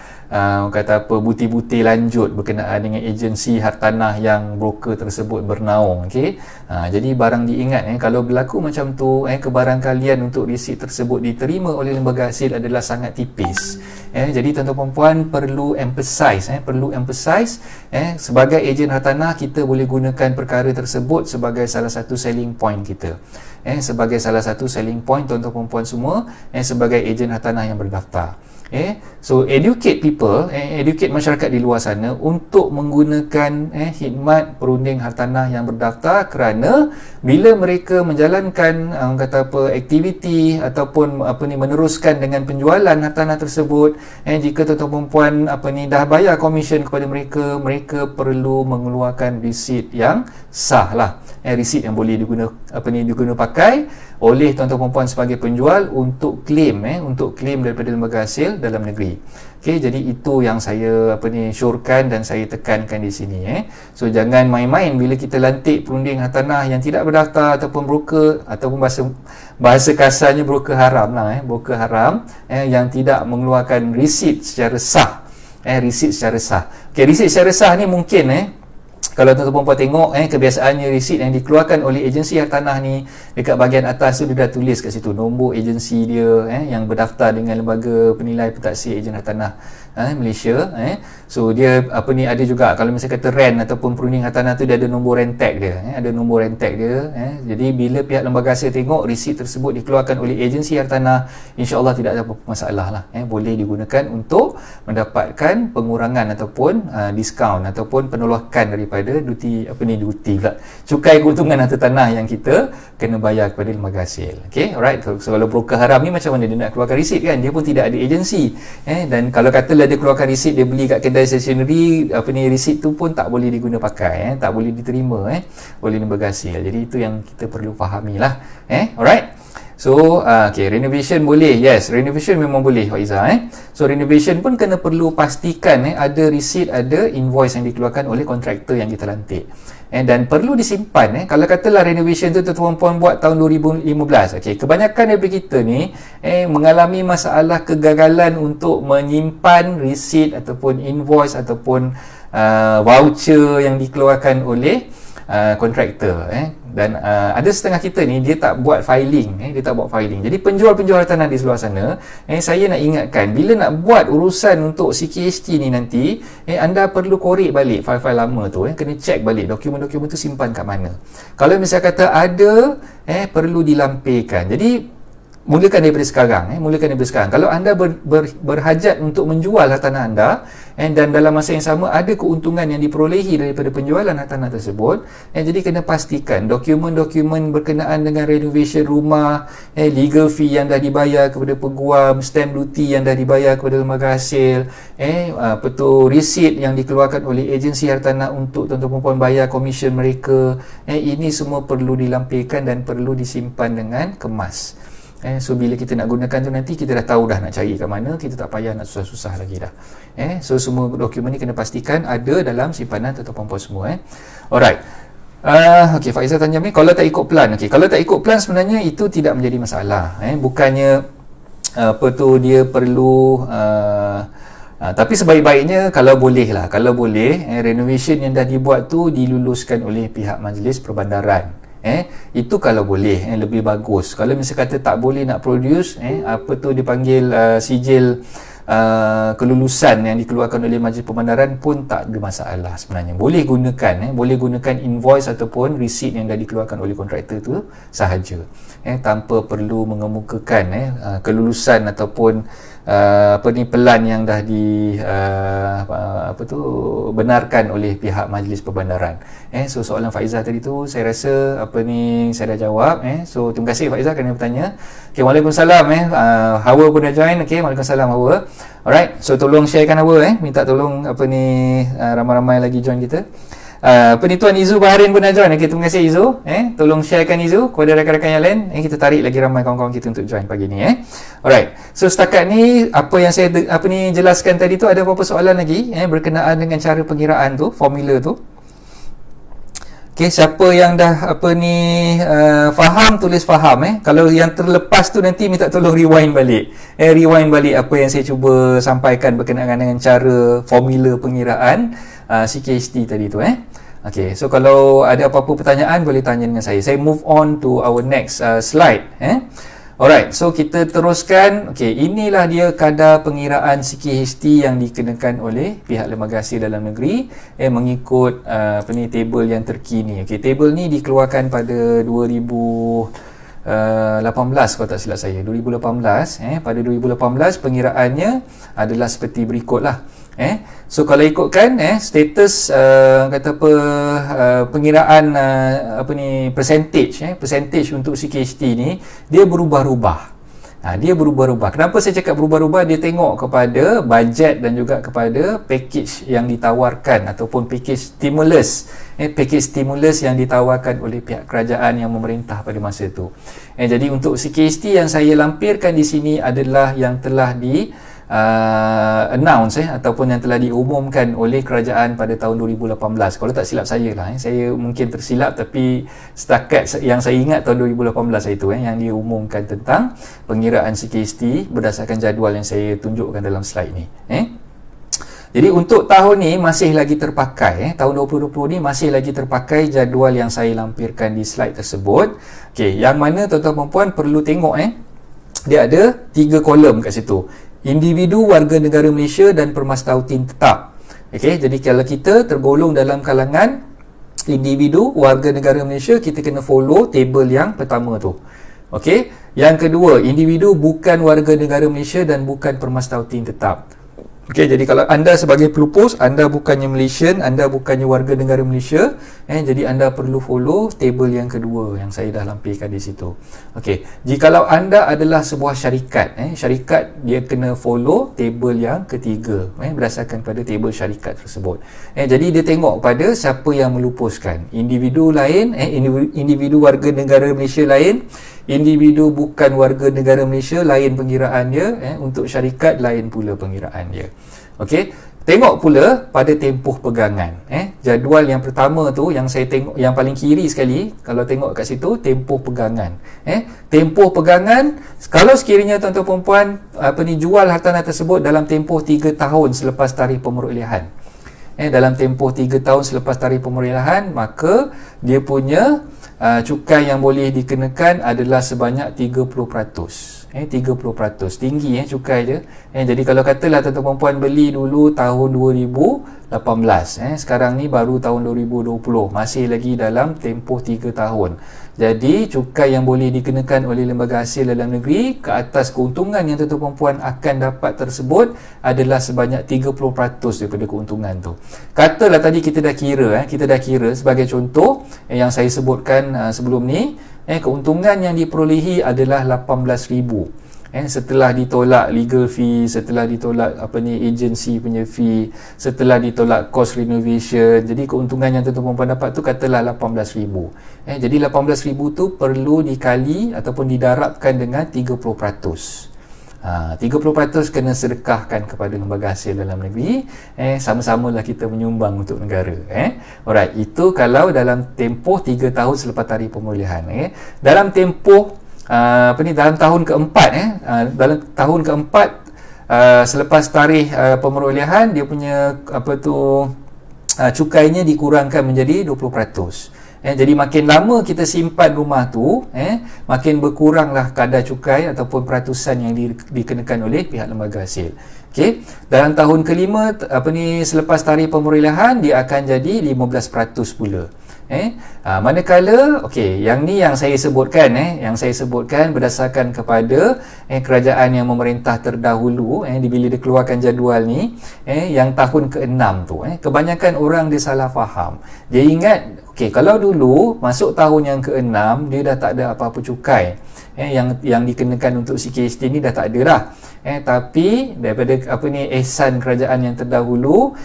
butir-butir lanjut berkenaan dengan agensi hartanah yang broker tersebut bernaung. Okey. Jadi barang diingat kalau berlaku macam tu, kebarangkalian untuk receipt tersebut diterima oleh lembaga hasil adalah sangat tipis. Jadi tuan-tuan puan perlu emphasize sebagai ejen hartanah kita boleh gunakan perkara tersebut sebagai salah satu selling point kita. Sebagai salah satu selling point tuan-tuan puan semua sebagai ejen hartanah yang berdaftar. So educate people, educate masyarakat di luar sana untuk menggunakan khidmat perunding hartanah yang berdaftar, kerana bila mereka menjalankan aktiviti ataupun meneruskan dengan penjualan hartanah tersebut, jika tuan-tuan perempuan dah bayar komisen kepada mereka, mereka perlu mengeluarkan resit yang sah lah, resit yang boleh diguna pakai oleh tuan-tuan perempuan sebagai penjual untuk claim daripada lembaga hasil dalam negeri. Okey, jadi itu yang saya syorkan dan saya tekankan di sini. So jangan main-main bila kita lantik perunding hartanah yang tidak berdaftar ataupun broker, ataupun bahasa kasarnya broker haram lah, broker haram yang tidak mengeluarkan resit secara sah. Resit secara sah. Okey, resit secara sah ni mungkin kalau tuan-tuan puan tengok kebiasaannya resit yang dikeluarkan oleh agensi hartanah ni, dekat bahagian atas tu dia dah tulis kat situ nombor agensi dia yang berdaftar dengan lembaga penilai pentaksir ejen hartanah Malaysia. So dia ada juga, kalau misalnya kata rent ataupun perunding hartanah tu, dia ada nombor rent tag dia, ada nombor rent tag dia. Jadi bila pihak lembaga hasil tengok resit tersebut dikeluarkan oleh agensi hartanah, insya-Allah tidak ada apa-apa masalah lah. Boleh digunakan untuk mendapatkan pengurangan ataupun diskaun ataupun penolakan daripada duti cukai keuntungan harta tanah yang kita kena bayar kepada lembaga hasil. Okey, alright. So kalau broker haram ni macam mana dia nak keluarkan resit kan, dia pun tidak ada agensi. Dan kalau katalah dia keluarkan resit, dia beli kat kedai stationery, resit tu pun tak boleh diguna pakai, tak boleh diterima, oleh lembaga hasil. Jadi itu yang kita perlu fahami lah. Alright. So, renovation boleh. Yes, renovation memang boleh, Pak Izzah. So, renovation pun kena perlu pastikan ada receipt, ada invoice yang dikeluarkan oleh kontraktor yang kita lantik. Dan perlu disimpan. Kalau katalah renovation tu tuan puan buat tahun 2015. Kebanyakan daripada kita ni mengalami masalah kegagalan untuk menyimpan receipt ataupun invoice ataupun voucher yang dikeluarkan oleh kontraktor. Dan ada setengah kita ni dia tak buat filing, jadi penjual-penjual tanah di luar sana, saya nak ingatkan, bila nak buat urusan untuk CKHT ni nanti, anda perlu korek balik file-file lama tu, kena check balik dokumen-dokumen tu simpan kat mana. Kalau misalnya kata ada perlu dilampirkan. Jadi mulakan daripada sekarang. Kalau anda berhajat untuk menjual hartanah anda, dan dalam masa yang sama ada keuntungan yang diperolehi daripada penjualan hartanah tersebut, jadi kena pastikan dokumen-dokumen berkenaan dengan renovation rumah, legal fee yang dah dibayar kepada peguam, stamp duty yang dah dibayar kepada lembaga hasil, receipt yang dikeluarkan oleh agensi hartanah untuk tuan-tuan puan bayar komisen mereka, ini semua perlu dilampirkan dan perlu disimpan dengan kemas. So bila kita nak gunakan tu nanti kita dah tahu dah nak cari kat mana, kita tak payah nak susah-susah lagi dah. So semua dokumen ni kena pastikan ada dalam simpanan tuan-tuan puan semua. Alright. Faizal tanya ni, kalau tak ikut plan. Kalau tak ikut plan sebenarnya itu tidak menjadi masalah. Bukannya dia perlu tapi sebaik-baiknya kalau boleh, renovation yang dah dibuat tu diluluskan oleh pihak Majlis Perbandaran. Itu kalau boleh, lebih bagus. Kalau misalnya kata tak boleh nak produce, dipanggil sijil kelulusan yang dikeluarkan oleh Majlis Perbandaran pun tak ada masalah sebenarnya. Boleh gunakan invoice ataupun receipt yang dah dikeluarkan oleh kontraktor tu sahaja, tanpa perlu mengemukakan kelulusan ataupun pelan yang dah benarkan oleh pihak Majlis Perbandaran. So soalan Faizah tadi tu saya rasa saya dah jawab. So terima kasih Faizah kerana bertanya. Waalaikumsalam. Hawa pun dah join. Waalaikumsalam Hawa. Alright, so tolong sharekan Hawa, minta tolong ramai-ramai lagi join kita. Tuan Izu Baharin pun dah join. Terima kasih Izu. Tolong sharekan Izu kepada rakan-rakan yang lain. Kita tarik lagi ramai kawan-kawan kita untuk join pagi ni. Alright. So setakat ni apa yang saya jelaskan tadi tu, ada apa-apa soalan lagi berkenaan dengan cara pengiraan tu, formula tu? Siapa yang dah faham, tulis faham. Kalau yang terlepas tu nanti minta tolong rewind balik. Rewind balik apa yang saya cuba sampaikan berkenaan dengan cara formula pengiraan CKHT tadi tu. So kalau ada apa-apa pertanyaan boleh tanya dengan saya. Saya move on to our next slide. Alright, so kita teruskan. Inilah dia kadar pengiraan CKHT yang dikenakan oleh pihak lembaga hasil dalam negeri mengikut table yang terkini. Table ni dikeluarkan pada 2018 kalau tak silap saya. 2018. Pada 2018 pengiraannya adalah seperti berikutlah. So kalau ikutkan status pengiraan percentage untuk CKHT ni dia berubah-ubah. Kenapa saya cakap berubah-ubah? Dia tengok kepada bajet dan juga kepada package yang ditawarkan ataupun package stimulus yang ditawarkan oleh pihak kerajaan yang memerintah pada masa itu. Jadi untuk CKHT yang saya lampirkan di sini adalah yang telah announce ataupun yang telah diumumkan oleh kerajaan pada tahun 2018. Kalau tak silap saya lah, saya mungkin tersilap, tapi setakat yang saya ingat tahun 2018 itu yang diumumkan tentang pengiraan CKHT berdasarkan jadual yang saya tunjukkan dalam slide ni. Jadi untuk tahun ni masih lagi terpakai, tahun 2020 ni masih lagi terpakai jadual yang saya lampirkan di slide tersebut. Yang mana tuan-tuan dan puan perlu tengok dia ada 3 kolom kat situ. Individu, warga negara Malaysia dan permastautin tetap. Jadi kalau kita tergolong dalam kalangan individu, warga negara Malaysia, kita kena follow table yang pertama tu. Yang kedua, individu bukan warga negara Malaysia dan bukan permastautin tetap. Okey, jadi kalau anda sebagai pelupus, anda bukannya Malaysian, anda bukannya warga negara Malaysia, jadi anda perlu follow table yang kedua yang saya dah lampirkan di situ. Okey, jikalau anda adalah sebuah syarikat, syarikat dia kena follow table yang ketiga, berdasarkan pada table syarikat tersebut. Jadi dia tengok pada siapa yang melupuskan. Individu lain, individu warga negara Malaysia lain, individu bukan warga negara Malaysia lain pengiraan dia, untuk syarikat lain pula pengiraan dia. Okey, tengok pula pada tempoh pegangan. Jadual yang pertama tu yang saya tengok yang paling kiri sekali, kalau tengok kat situ tempoh pegangan. Tempoh pegangan, kalau sekiranya tuan-tuan puan jual hartanah tersebut dalam tempoh 3 tahun selepas tarikh pemurulihan. Dalam tempoh 3 tahun selepas tarikh pemurulihan, maka dia punya cukai yang boleh dikenakan adalah sebanyak 30%. 30%. Tinggi cukai dia. Jadi kalau katalah tuan-tuan puan beli dulu tahun 2018, sekarang ni baru tahun 2020, masih lagi dalam tempoh 3 tahun. Jadi cukai yang boleh dikenakan oleh lembaga hasil dalam negeri ke atas keuntungan yang tuan-tuan puan akan dapat tersebut adalah sebanyak 30% daripada keuntungan tu. Katalah tadi kita dah kira sebagai contoh yang saya sebutkan sebelum ni, keuntungan yang diperolehi adalah 18,000. Setelah ditolak legal fee, setelah ditolak agency punya fee, setelah ditolak cost renovation, jadi keuntungan yang tuan-tuan puan dapat tu katalah 18,000. Jadi 18,000 tu perlu dikali ataupun didarabkan dengan 30%. 30% kena sedekahkan kepada lembaga hasil dalam negeri. Sama-samalah kita menyumbang untuk negara. Alright, itu kalau dalam tempoh 3 tahun selepas tarikh pemulihan. Dalam tempoh dalam tahun keempat, dalam tahun keempat selepas tarikh pemurulihan, dia punya cukainya dikurangkan menjadi 20%. Jadi makin lama kita simpan rumah tu, makin berkuranglah kadar cukai ataupun peratusan yang dikenakan oleh pihak lembaga hasil. Okey, dalam tahun kelima selepas tarikh pemurulihan, dia akan jadi 15% pula. Manakala yang ni yang saya sebutkan berdasarkan kepada kerajaan yang memerintah terdahulu, bila dia keluarkan jadual ni, yang tahun ke-6 tu, kebanyakan orang dia salah faham. Dia ingat kalau dulu masuk tahun yang ke-6 dia dah tak ada apa-apa cukai, yang dikenakan untuk CKST ni dah tak ada dah. Tapi daripada ihsan kerajaan yang terdahulu,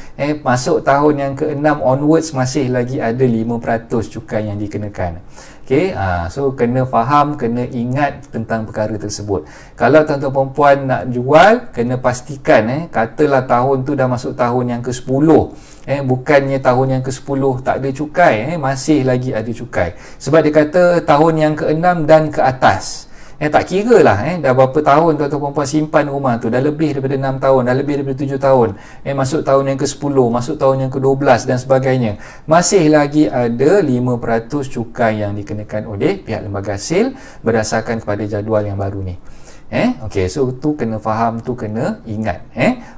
masuk tahun yang ke-6 onwards masih lagi ada 5% cukai yang dikenakan. So kena faham, kena ingat tentang perkara tersebut. Kalau tuan-tuan perempuan nak jual, kena pastikan katalah tahun tu dah masuk tahun yang ke-10, bukannya tahun yang ke-10 tak ada cukai, masih lagi ada cukai. Sebab dia kata tahun yang ke-6 dan ke atas. Tak kira lah dah berapa tahun tuan-tuan perempuan simpan rumah tu, dah lebih daripada 6 tahun, dah lebih daripada 7 tahun, masuk tahun yang ke-10, masuk tahun yang ke-12 dan sebagainya, masih lagi ada 5% cukai yang dikenakan oleh pihak lembaga hasil berdasarkan kepada jadual yang baru ni. So tu kena faham, tu kena ingat.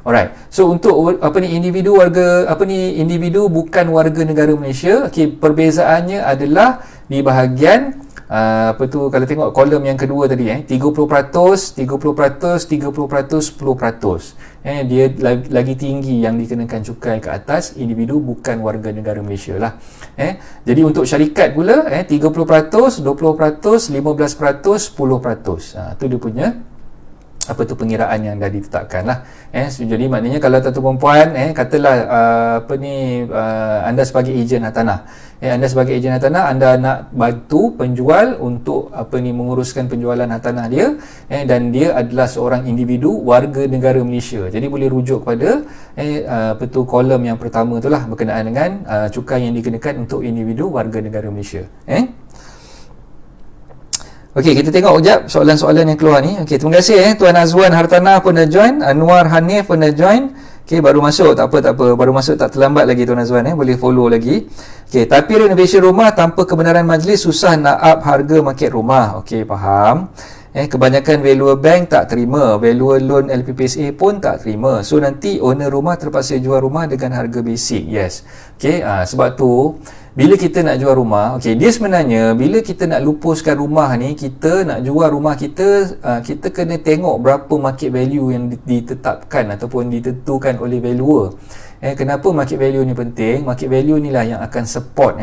Alright. So untuk individu warga individu bukan warga negara Malaysia, perbezaannya adalah di bahagian kalau tengok kolom yang kedua tadi, 30%, 10%, dia lagi tinggi yang dikenakan cukai ke atas individu bukan warga negara Malaysia lah. Jadi untuk syarikat pula 30%, 20%, 15%, 10%. Tu dia punya pengiraan yang dah ditetapkan lah. Jadi maknanya kalau tuan-tuan perempuan katalah anda sebagai ejen hartanah, anda sebagai ejen hartanah, anda nak bantu penjual untuk menguruskan penjualan hartanah dia, dan dia adalah seorang individu warga negara Malaysia. Jadi boleh rujuk pada kolom yang pertama tu lah, berkenaan dengan cukai yang dikenakan untuk individu warga negara Malaysia. Okey, kita tengok sekejap soalan-soalan yang keluar ni. Okey, terima kasih Tuan Azwan Hartanah pun dah join, Anwar Hanif pun dah join. Okey, baru masuk, tak apa, baru masuk, tak terlambat lagi Tuan Azwan, boleh follow lagi. Okey, tapi renovation rumah tanpa kebenaran majlis susah nak up harga market rumah. Okey, faham. Kebanyakan valuer bank tak terima, valuer loan LPPSA pun tak terima. So nanti owner rumah terpaksa jual rumah dengan harga basic. Yes. Okey, sebab tu bila kita nak jual rumah, okey, dia sebenarnya bila kita nak lupuskan rumah ni, kita nak jual rumah kita, kita kena tengok berapa market value yang ditetapkan ataupun ditentukan oleh valuer. Kenapa market value ni penting? Market value ni lah yang akan support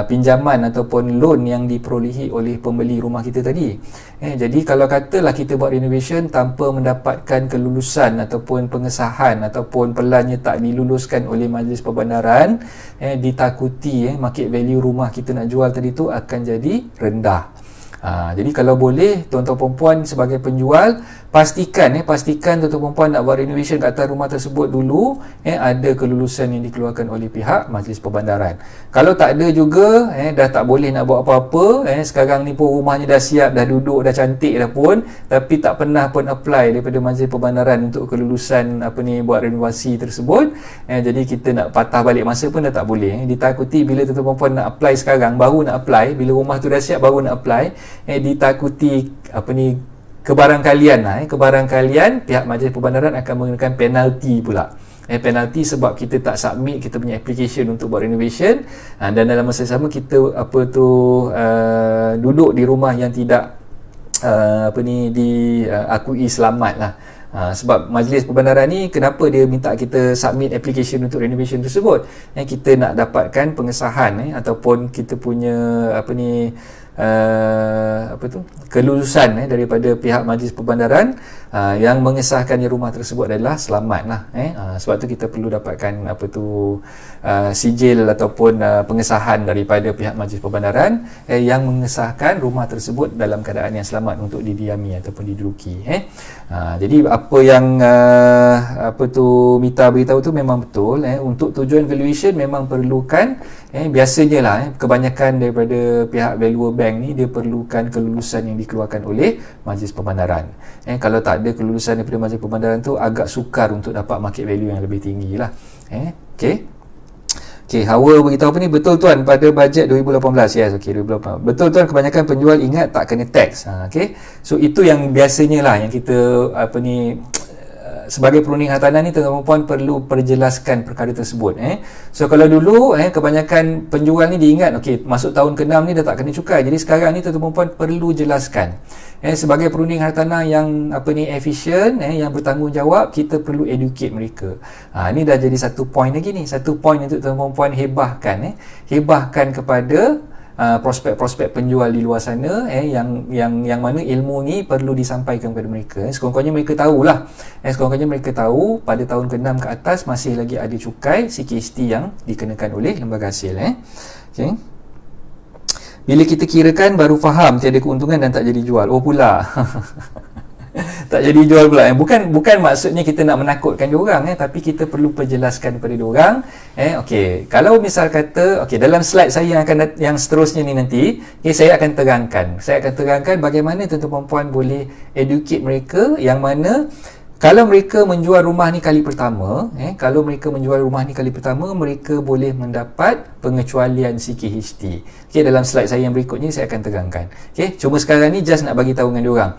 pinjaman ataupun loan yang diperolehi oleh pembeli rumah kita tadi. Jadi kalau katalah kita buat renovation tanpa mendapatkan kelulusan ataupun pengesahan ataupun pelannya tak diluluskan oleh Majlis Perbandaran, ditakuti market value rumah kita nak jual tadi tu akan jadi rendah. Jadi kalau boleh tuan-tuan perempuan sebagai penjual, pastikan tuan-tuan perempuan nak buat renovation kat atas rumah tersebut dulu ada kelulusan yang dikeluarkan oleh pihak Majlis Perbandaran. Kalau tak ada juga, dah tak boleh nak buat apa-apa, sekarang ni pun rumahnya dah siap, dah duduk, dah cantik dah pun, tapi tak pernah pun apply daripada Majlis Perbandaran untuk kelulusan buat renovasi tersebut, jadi kita nak patah balik masa pun dah tak boleh. Ditakuti bila tuan-tuan perempuan nak apply sekarang, baru nak apply, bila rumah tu dah siap baru nak apply, ditakuti kebarangkalian pihak Majlis Perbandaran akan mengenakan penalti pula. Penalti sebab kita tak submit kita punya application untuk buat renovation, dan dalam masa sama kita duduk di rumah yang tidak diakui selamat lah. Sebab Majlis Perbandaran ni kenapa dia minta kita submit application untuk renovation tersebut, kita nak dapatkan pengesahan ataupun kita punya kelulusan daripada pihak Majlis Perbandaran yang mengesahkan rumah tersebut adalah selamat lah. Sebab tu kita perlu dapatkan sijil ataupun pengesahan daripada pihak Majlis Perbandaran yang mengesahkan rumah tersebut dalam keadaan yang selamat untuk didiami ataupun diduduki. Jadi apa yang Mita beritahu tu memang betul. Untuk tujuan valuation memang perlukan biasanya lah kebanyakan daripada pihak valuer bank ni dia perlukan kelulusan yang dikeluarkan oleh Majlis Perbandaran. Kalau tak ada kelulusan daripada Majlis Perbandaran tu agak sukar untuk dapat market value yang lebih tinggi lah. Okey, Hawa beritahu apa ni? Betul tuan, pada bajet 2018. Yes, okey, 2018. Betul tuan, kebanyakan penjual ingat tak kena tax. Okey. So itu yang biasanya lah yang kita sebagai perunding hartanah ni tuan-tuan puan perlu perjelaskan perkara tersebut. So kalau dulu kebanyakan penjual ni diingat okey, masuk tahun ke-6 ni dah tak kena cukai. Jadi sekarang ni tuan-tuan puan perlu jelaskan. Sebagai perunding hartanah yang efisien, yang bertanggungjawab, kita perlu educate mereka. Ini dah jadi satu point lagi ni. Satu point untuk tuan-tuan puan hebahkan kepada prospek-prospek penjual di luar sana yang mana ilmu ni perlu disampaikan kepada mereka. Sekurang-kurangnya mereka tahulah. Sekurang-kurangnya mereka tahu pada tahun ke-6 ke atas masih lagi ada cukai CKST yang dikenakan oleh lembaga hasil. Okey. Bila kita kirakan baru faham tiada keuntungan dan tak jadi jual. Oh pula. Tak jadi jual pula. Bukan maksudnya kita nak menakutkan diorang, tapi kita perlu perjelaskan kepada diorang. Okey, kalau misal kata dalam slide saya yang seterusnya ni nanti, saya akan terangkan bagaimana tuan-tuan puan boleh educate mereka yang mana kalau mereka menjual rumah ni kali pertama, mereka boleh mendapat pengecualian CKHT. Okey, dalam slide saya yang berikutnya saya akan terangkan. Okey, cuma sekarang ni just nak bagi tahu dengan diorang.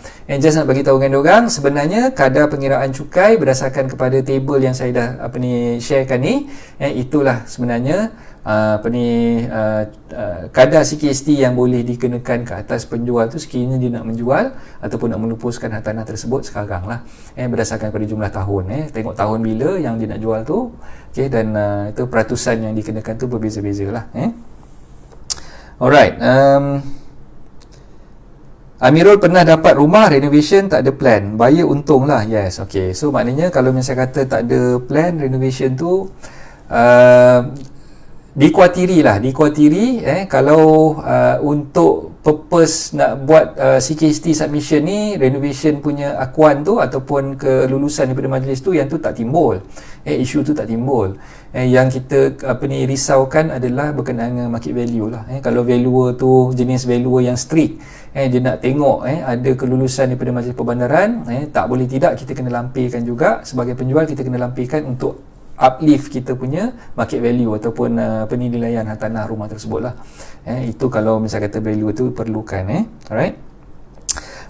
Sebenarnya kadar pengiraan cukai berdasarkan kepada table yang saya dah sharekan ni, itulah sebenarnya kadar CKST yang boleh dikenakan ke atas penjual tu sekiranya dia nak menjual ataupun nak melupuskan hartanah tersebut sekarang lah, berdasarkan pada jumlah tahun. Tengok tahun bila yang dia nak jual tu, dan itu peratusan yang dikenakan tu berbeza-beza lah. Alright, Amirul pernah dapat rumah renovation tak ada plan, buyer untung lah. Yes, okay. So maknanya kalau misalnya kata tak ada plan renovation tu, dikuatiri kalau untuk purpose nak buat CKST submission ni, renovation punya akuan tu ataupun kelulusan daripada majlis tu, yang tu tak timbul, isu tu tak timbul. Yang kita risaukan adalah berkenaan dengan market value lah. Kalau valuer tu jenis valuer yang strict, dia nak tengok ada kelulusan daripada Majlis Perbandaran, tak boleh tidak kita kena lampirkan juga sebagai penjual, kita kena lampirkan untuk uplift kita punya market value ataupun penilaian hartanah rumah tersebut lah. Itu kalau misal kata value tu perlukan. Alright.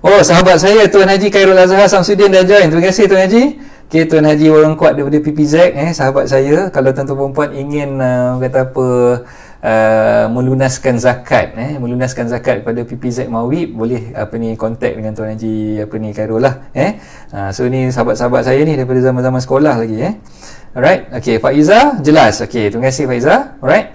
Oh, sahabat saya Tuan Haji Khairul Azhar Samsudin dah join. Terima kasih Tuan Haji. Okay, Tuan Haji Warung Kuat daripada PPZ, sahabat saya. Kalau tuan-tuan perempuan ingin kata apa, melunaskan zakat, melunaskan zakat pada PPZ Mawib, boleh apa ni kontak dengan Tuan Haji apa ni Khairul lah. So ni sahabat-sahabat saya ni daripada zaman-zaman sekolah lagi. Alright, okay, Faiza jelas. Okay, terima kasih Faiza. Alright.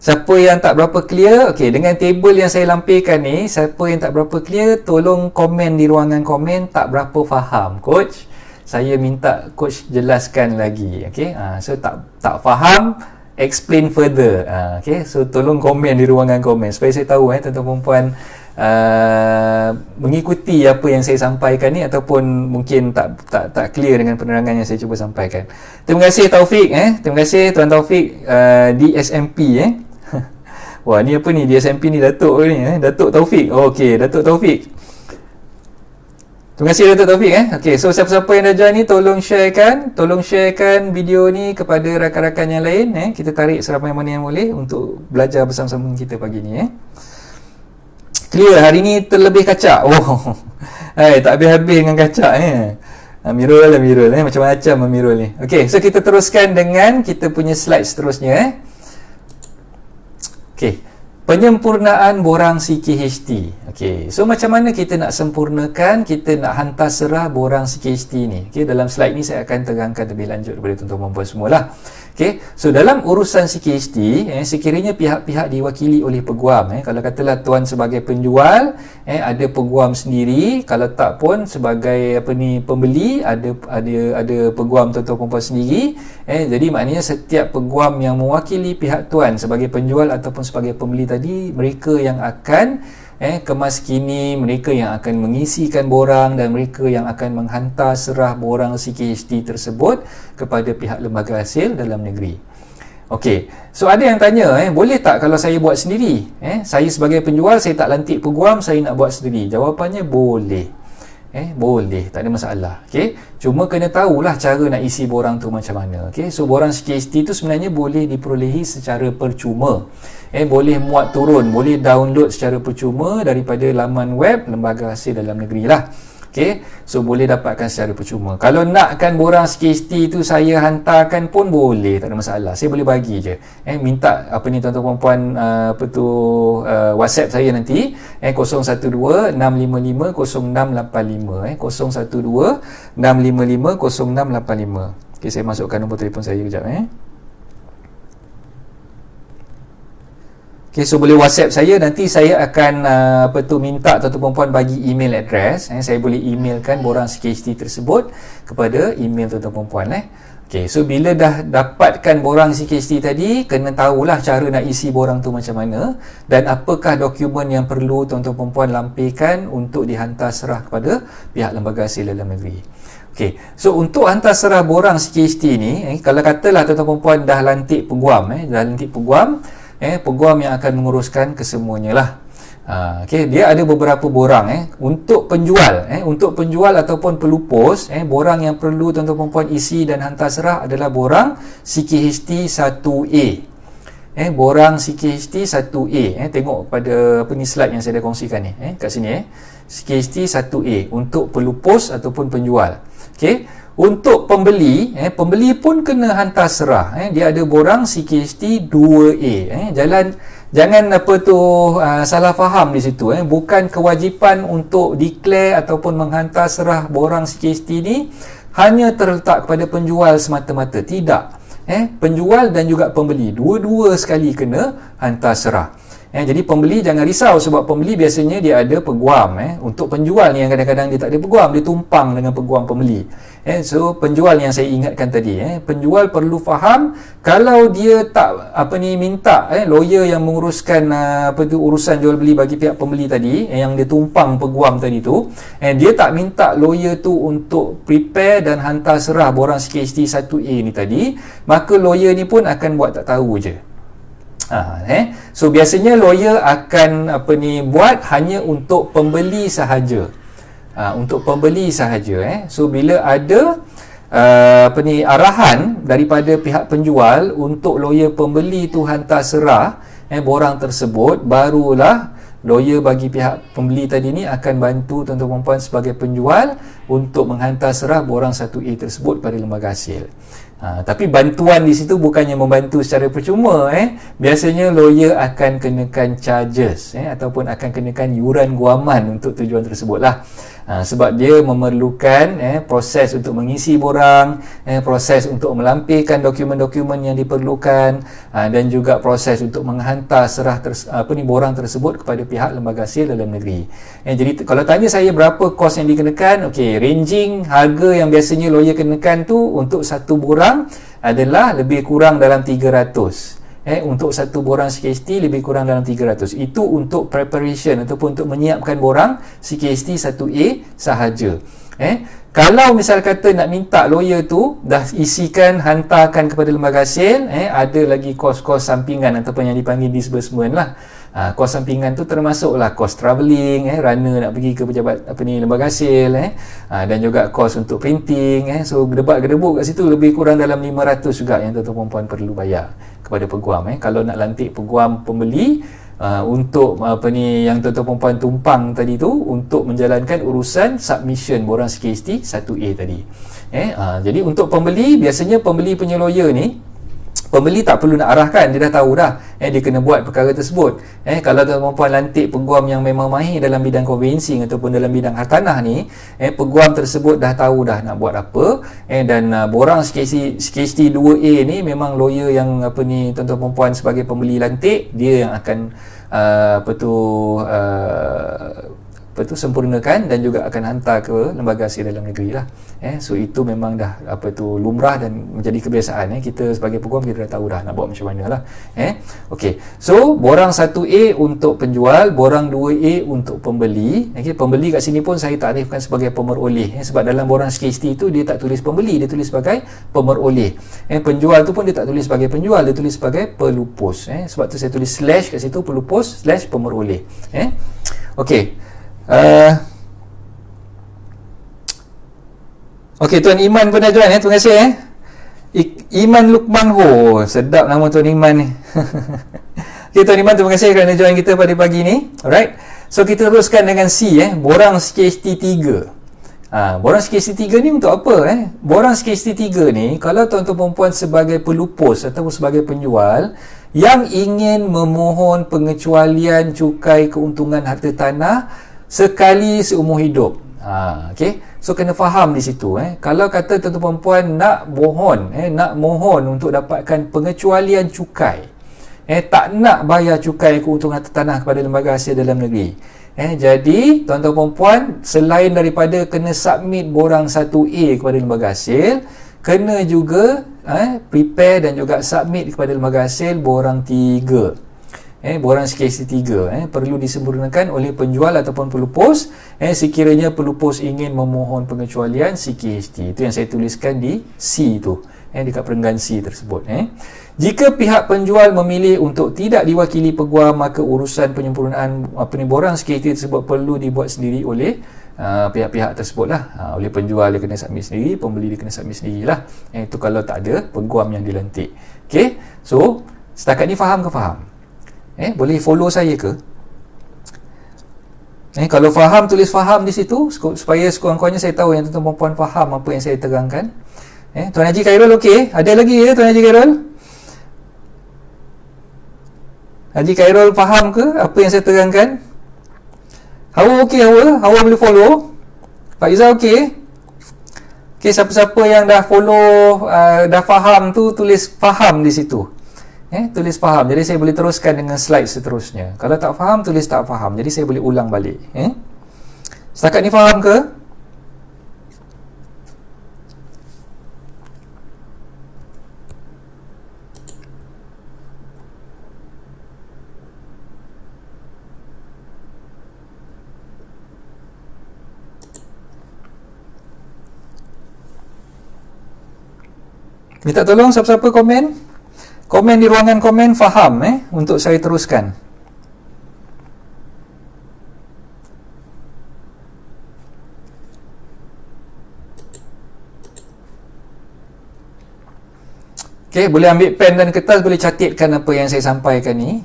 Siapa yang tak berapa clear, okay, dengan table yang saya lampirkan ni, siapa yang tak berapa clear, tolong komen di ruangan komen tak berapa faham, coach. Saya minta coach jelaskan lagi. Okay, so tak faham, explain further. Okay, so tolong komen di ruangan komen supaya saya tahu tuan-tuan perempuan mengikuti apa yang saya sampaikan ni ataupun mungkin tak clear dengan penerangan yang saya cuba sampaikan. Terima kasih Taufik, terima kasih Tuan Taufik di SMP. Wah, ni apa ni, di SMP ni Datuk ni, Datuk Taufik. Okey, Datuk Taufik. Terima kasih Datuk Taufik. Okey, so siapa-siapa yang dah join ni tolong sharekan video ni kepada rakan-rakan yang lain. Kita tarik seramai mana yang boleh untuk belajar bersama-sama kita pagi ni. Clear, hari ni terlebih kacak. Oh, tak habis-habis dengan kacak. Amirul, macam-macam Amirul ni. Okey, so kita teruskan dengan kita punya slide seterusnya. Okey. Penyempurnaan borang CKHT. Okey, so macam mana kita nak sempurnakan, kita nak hantar serah borang CKHT ni? Okey, dalam slide ni saya akan terangkan lebih lanjut kepada tuan-tuan puan semualah. Okey, so dalam urusan CKHT, sekiranya pihak-pihak diwakili oleh peguam, kalau katalah tuan sebagai penjual, ada peguam sendiri, kalau tak pun sebagai apa ni pembeli, ada peguam tuan-tuan puan sendiri. Jadi maknanya setiap peguam yang mewakili pihak tuan sebagai penjual ataupun sebagai pembeli tadi, mereka yang akan kemas kini, mereka yang akan mengisikan borang dan mereka yang akan menghantar serah borang CKHT tersebut kepada pihak lembaga hasil dalam negeri. Okey, so ada yang tanya, boleh tak kalau saya buat sendiri? Saya sebagai penjual, saya tak lantik peguam, saya nak buat sendiri. Jawapannya boleh. Boleh, tak ada masalah. Okey, cuma kena tahulah cara nak isi borang tu macam mana. Okey, so borang CKHT tu sebenarnya boleh diperolehi secara percuma. Boleh muat turun, boleh download secara percuma daripada laman web lembaga hasil dalam negeri lah. Okey, so boleh dapatkan secara percuma. Kalau nakkan borang CKHT tu saya hantarkan pun boleh, tak ada masalah. Saya boleh bagi je. Minta apa ni tuan-tuan puan WhatsApp saya nanti 012 655 0685 012 655 0685. Okey, saya masukkan nombor telefon saya kejap. Okay, so boleh WhatsApp saya, nanti saya akan minta tuan-tuan perempuan bagi email address. Saya boleh emailkan borang CKHT tersebut kepada email tuan-tuan perempuan. Okay, so bila dah dapatkan borang CKHT tadi, kena tahulah cara nak isi borang tu macam mana dan apakah dokumen yang perlu tuan-tuan perempuan lampirkan untuk dihantar serah kepada pihak lembaga hasil dalam negeri. Okay, so untuk hantar serah borang CKHT ni, kalau katalah tuan-tuan perempuan dah lantik peguam, peguam yang akan menguruskan kesemuanya lah. Okay, dia ada beberapa borang untuk penjual, untuk penjual ataupun pelupus, borang yang perlu tuan-tuan perempuan isi dan hantar serah adalah borang CKHT 1A. Borang CKHT 1A. Tengok pada apa ni slide yang saya dah kongsikan ni, kat sini CKHT 1A untuk pelupus ataupun penjual. Okay, untuk pembeli, pembeli pun kena hantar serah. Dia ada borang CKHT 2A. Jangan salah faham di situ. Bukan kewajipan untuk declare ataupun menghantar serah borang CKHT ni hanya terletak kepada penjual semata-mata. Tidak. Penjual dan juga pembeli, dua-dua sekali kena hantar serah. Jadi pembeli jangan risau sebab pembeli biasanya dia ada peguam. Untuk penjual ni yang kadang-kadang dia tak ada peguam, dia tumpang dengan peguam pembeli. So penjual yang saya ingatkan tadi, penjual perlu faham kalau dia tak minta lawyer yang menguruskan urusan jual beli bagi pihak pembeli tadi, yang dia tumpang peguam tadi tu, dia tak minta lawyer tu untuk prepare dan hantar serah borang CKHT 1A ni tadi, maka lawyer ni pun akan buat tak tahu je. So biasanya lawyer akan buat hanya untuk pembeli sahaja. Untuk pembeli sahaja. So bila ada arahan daripada pihak penjual untuk lawyer pembeli tu hantar serah borang tersebut, barulah lawyer bagi pihak pembeli tadi ni akan bantu tuan-tuan dan puan sebagai penjual untuk menghantar serah borang 1A tersebut pada lembaga hasil. Tapi bantuan di situ bukannya membantu secara percuma. Biasanya lawyer akan kenakan charges ataupun akan kenakan yuran guaman untuk tujuan tersebut lah. Sebab dia memerlukan proses untuk mengisi borang, proses untuk melampirkan dokumen-dokumen yang diperlukan, dan juga proses untuk menghantar serah borang tersebut kepada pihak lembaga hasil dalam negeri. Jadi kalau tanya saya berapa kos yang dikenakan, okey, ranging harga yang biasanya lawyer kenakan tu untuk satu borang adalah lebih kurang dalam 300. Untuk satu borang CKST lebih kurang dalam 300. Itu untuk preparation ataupun untuk menyiapkan borang CKST 1A sahaja. Kalau misal kata nak minta lawyer tu dah isikan, hantarkan kepada lembaga hasil, ada lagi kos-kos sampingan ataupun yang dipanggil disbursement lah. Kos sampingan tu termasuklah kos travelling, runner nak pergi ke pejabat lembaga hasil, dan juga kos untuk printing, so gedebak-gedebuk kat situ lebih kurang dalam 500 juga yang tuan-tuan puan perlu bayar kepada peguam. Kalau nak lantik peguam pembeli untuk yang tuan-tuan puan tumpang tadi tu untuk menjalankan urusan submission borang CKST 1A tadi. Jadi untuk pembeli, biasanya pembeli punya lawyer ni, pembeli tak perlu nak arahkan, dia dah tahu dah dia kena buat perkara tersebut. Kalau tuan-tuan puan lantik peguam yang memang mahir dalam bidang conveyancing ataupun dalam bidang hartanah ni, peguam tersebut dah tahu dah nak buat apa, dan borang CKST 2A ni memang lawyer yang tuan-tuan puan sebagai pembeli lantik, dia yang akan sempurnakan dan juga akan hantar ke lembaga hasil dalam negeri lah. So itu memang dah lumrah dan menjadi kebiasaan. Kita sebagai peguam kita dah tahu dah nak buat macam mana lah. Okey. So borang 1A untuk penjual, borang 2A untuk pembeli. Pembeli kat sini pun saya takrifkan sebagai pemeroleh, sebab dalam borang CKST itu dia tak tulis pembeli, dia tulis sebagai pemeroleh. Penjual tu pun dia tak tulis sebagai penjual, dia tulis sebagai pelupus. Sebab tu saya tulis slash kat situ, pelupus / pemeroleh. Okey. Okey, Tuan Iman pun dah join. Terima kasih. Iman Lukman Ho, sedap nama Tuan Iman ni. Okey, Tuan Iman, terima kasih kerana join kita pada pagi ni. Alright, so kita teruskan dengan C, borang CKST 3. Borang CKST 3 ni untuk apa? Borang CKST 3 ni, kalau tuan-tuan perempuan sebagai pelupus ataupun sebagai penjual yang ingin memohon pengecualian cukai keuntungan harta tanah sekali seumur hidup. Okey. So kena faham di situ. Kalau kata tuan-tuan puan nak mohon untuk dapatkan pengecualian cukai, tak nak bayar cukai keuntungan harta tanah kepada lembaga hasil dalam negeri. Jadi tuan-tuan puan selain daripada kena submit borang 1A kepada lembaga hasil, kena juga prepare dan juga submit kepada lembaga hasil borang 3. Borang CKST 3 perlu disempurnakan oleh penjual ataupun pelupus sekiranya pelupus ingin memohon pengecualian CKST. Itu yang saya tuliskan di C tu, dekat perenggan C tersebut. Jika pihak penjual memilih untuk tidak diwakili peguam, maka urusan penyempurnaan borang CKST tersebut perlu dibuat sendiri oleh pihak-pihak tersebut lah. Oleh penjual dia kena submit sendiri, pembeli dia kena submit sendiri lah. Itu kalau tak ada peguam yang dilantik. Okay, so setakat ni faham ke faham? Boleh follow saya ke? Kalau faham, tulis faham di situ supaya sekurang-kurangnya saya tahu yang tuan-tuan puan faham apa yang saya terangkan. Tuan Haji Khairul okey? Ada lagi Tuan Haji Khairul? Haji Khairul faham ke apa yang saya terangkan? Hawa okey, Hawa boleh follow? Pak Izzah okey? Okey, siapa-siapa yang dah follow, dah faham tu, tulis faham di situ. Tulis faham, jadi saya boleh teruskan dengan slide seterusnya. Kalau tak faham, tulis tak faham, jadi saya boleh ulang balik. Setakat ni faham ke? Minta tolong siapa-siapa komen. Komen di ruangan komen faham untuk saya teruskan. Okey, boleh ambil pen dan kertas, boleh catatkan apa yang saya sampaikan ni.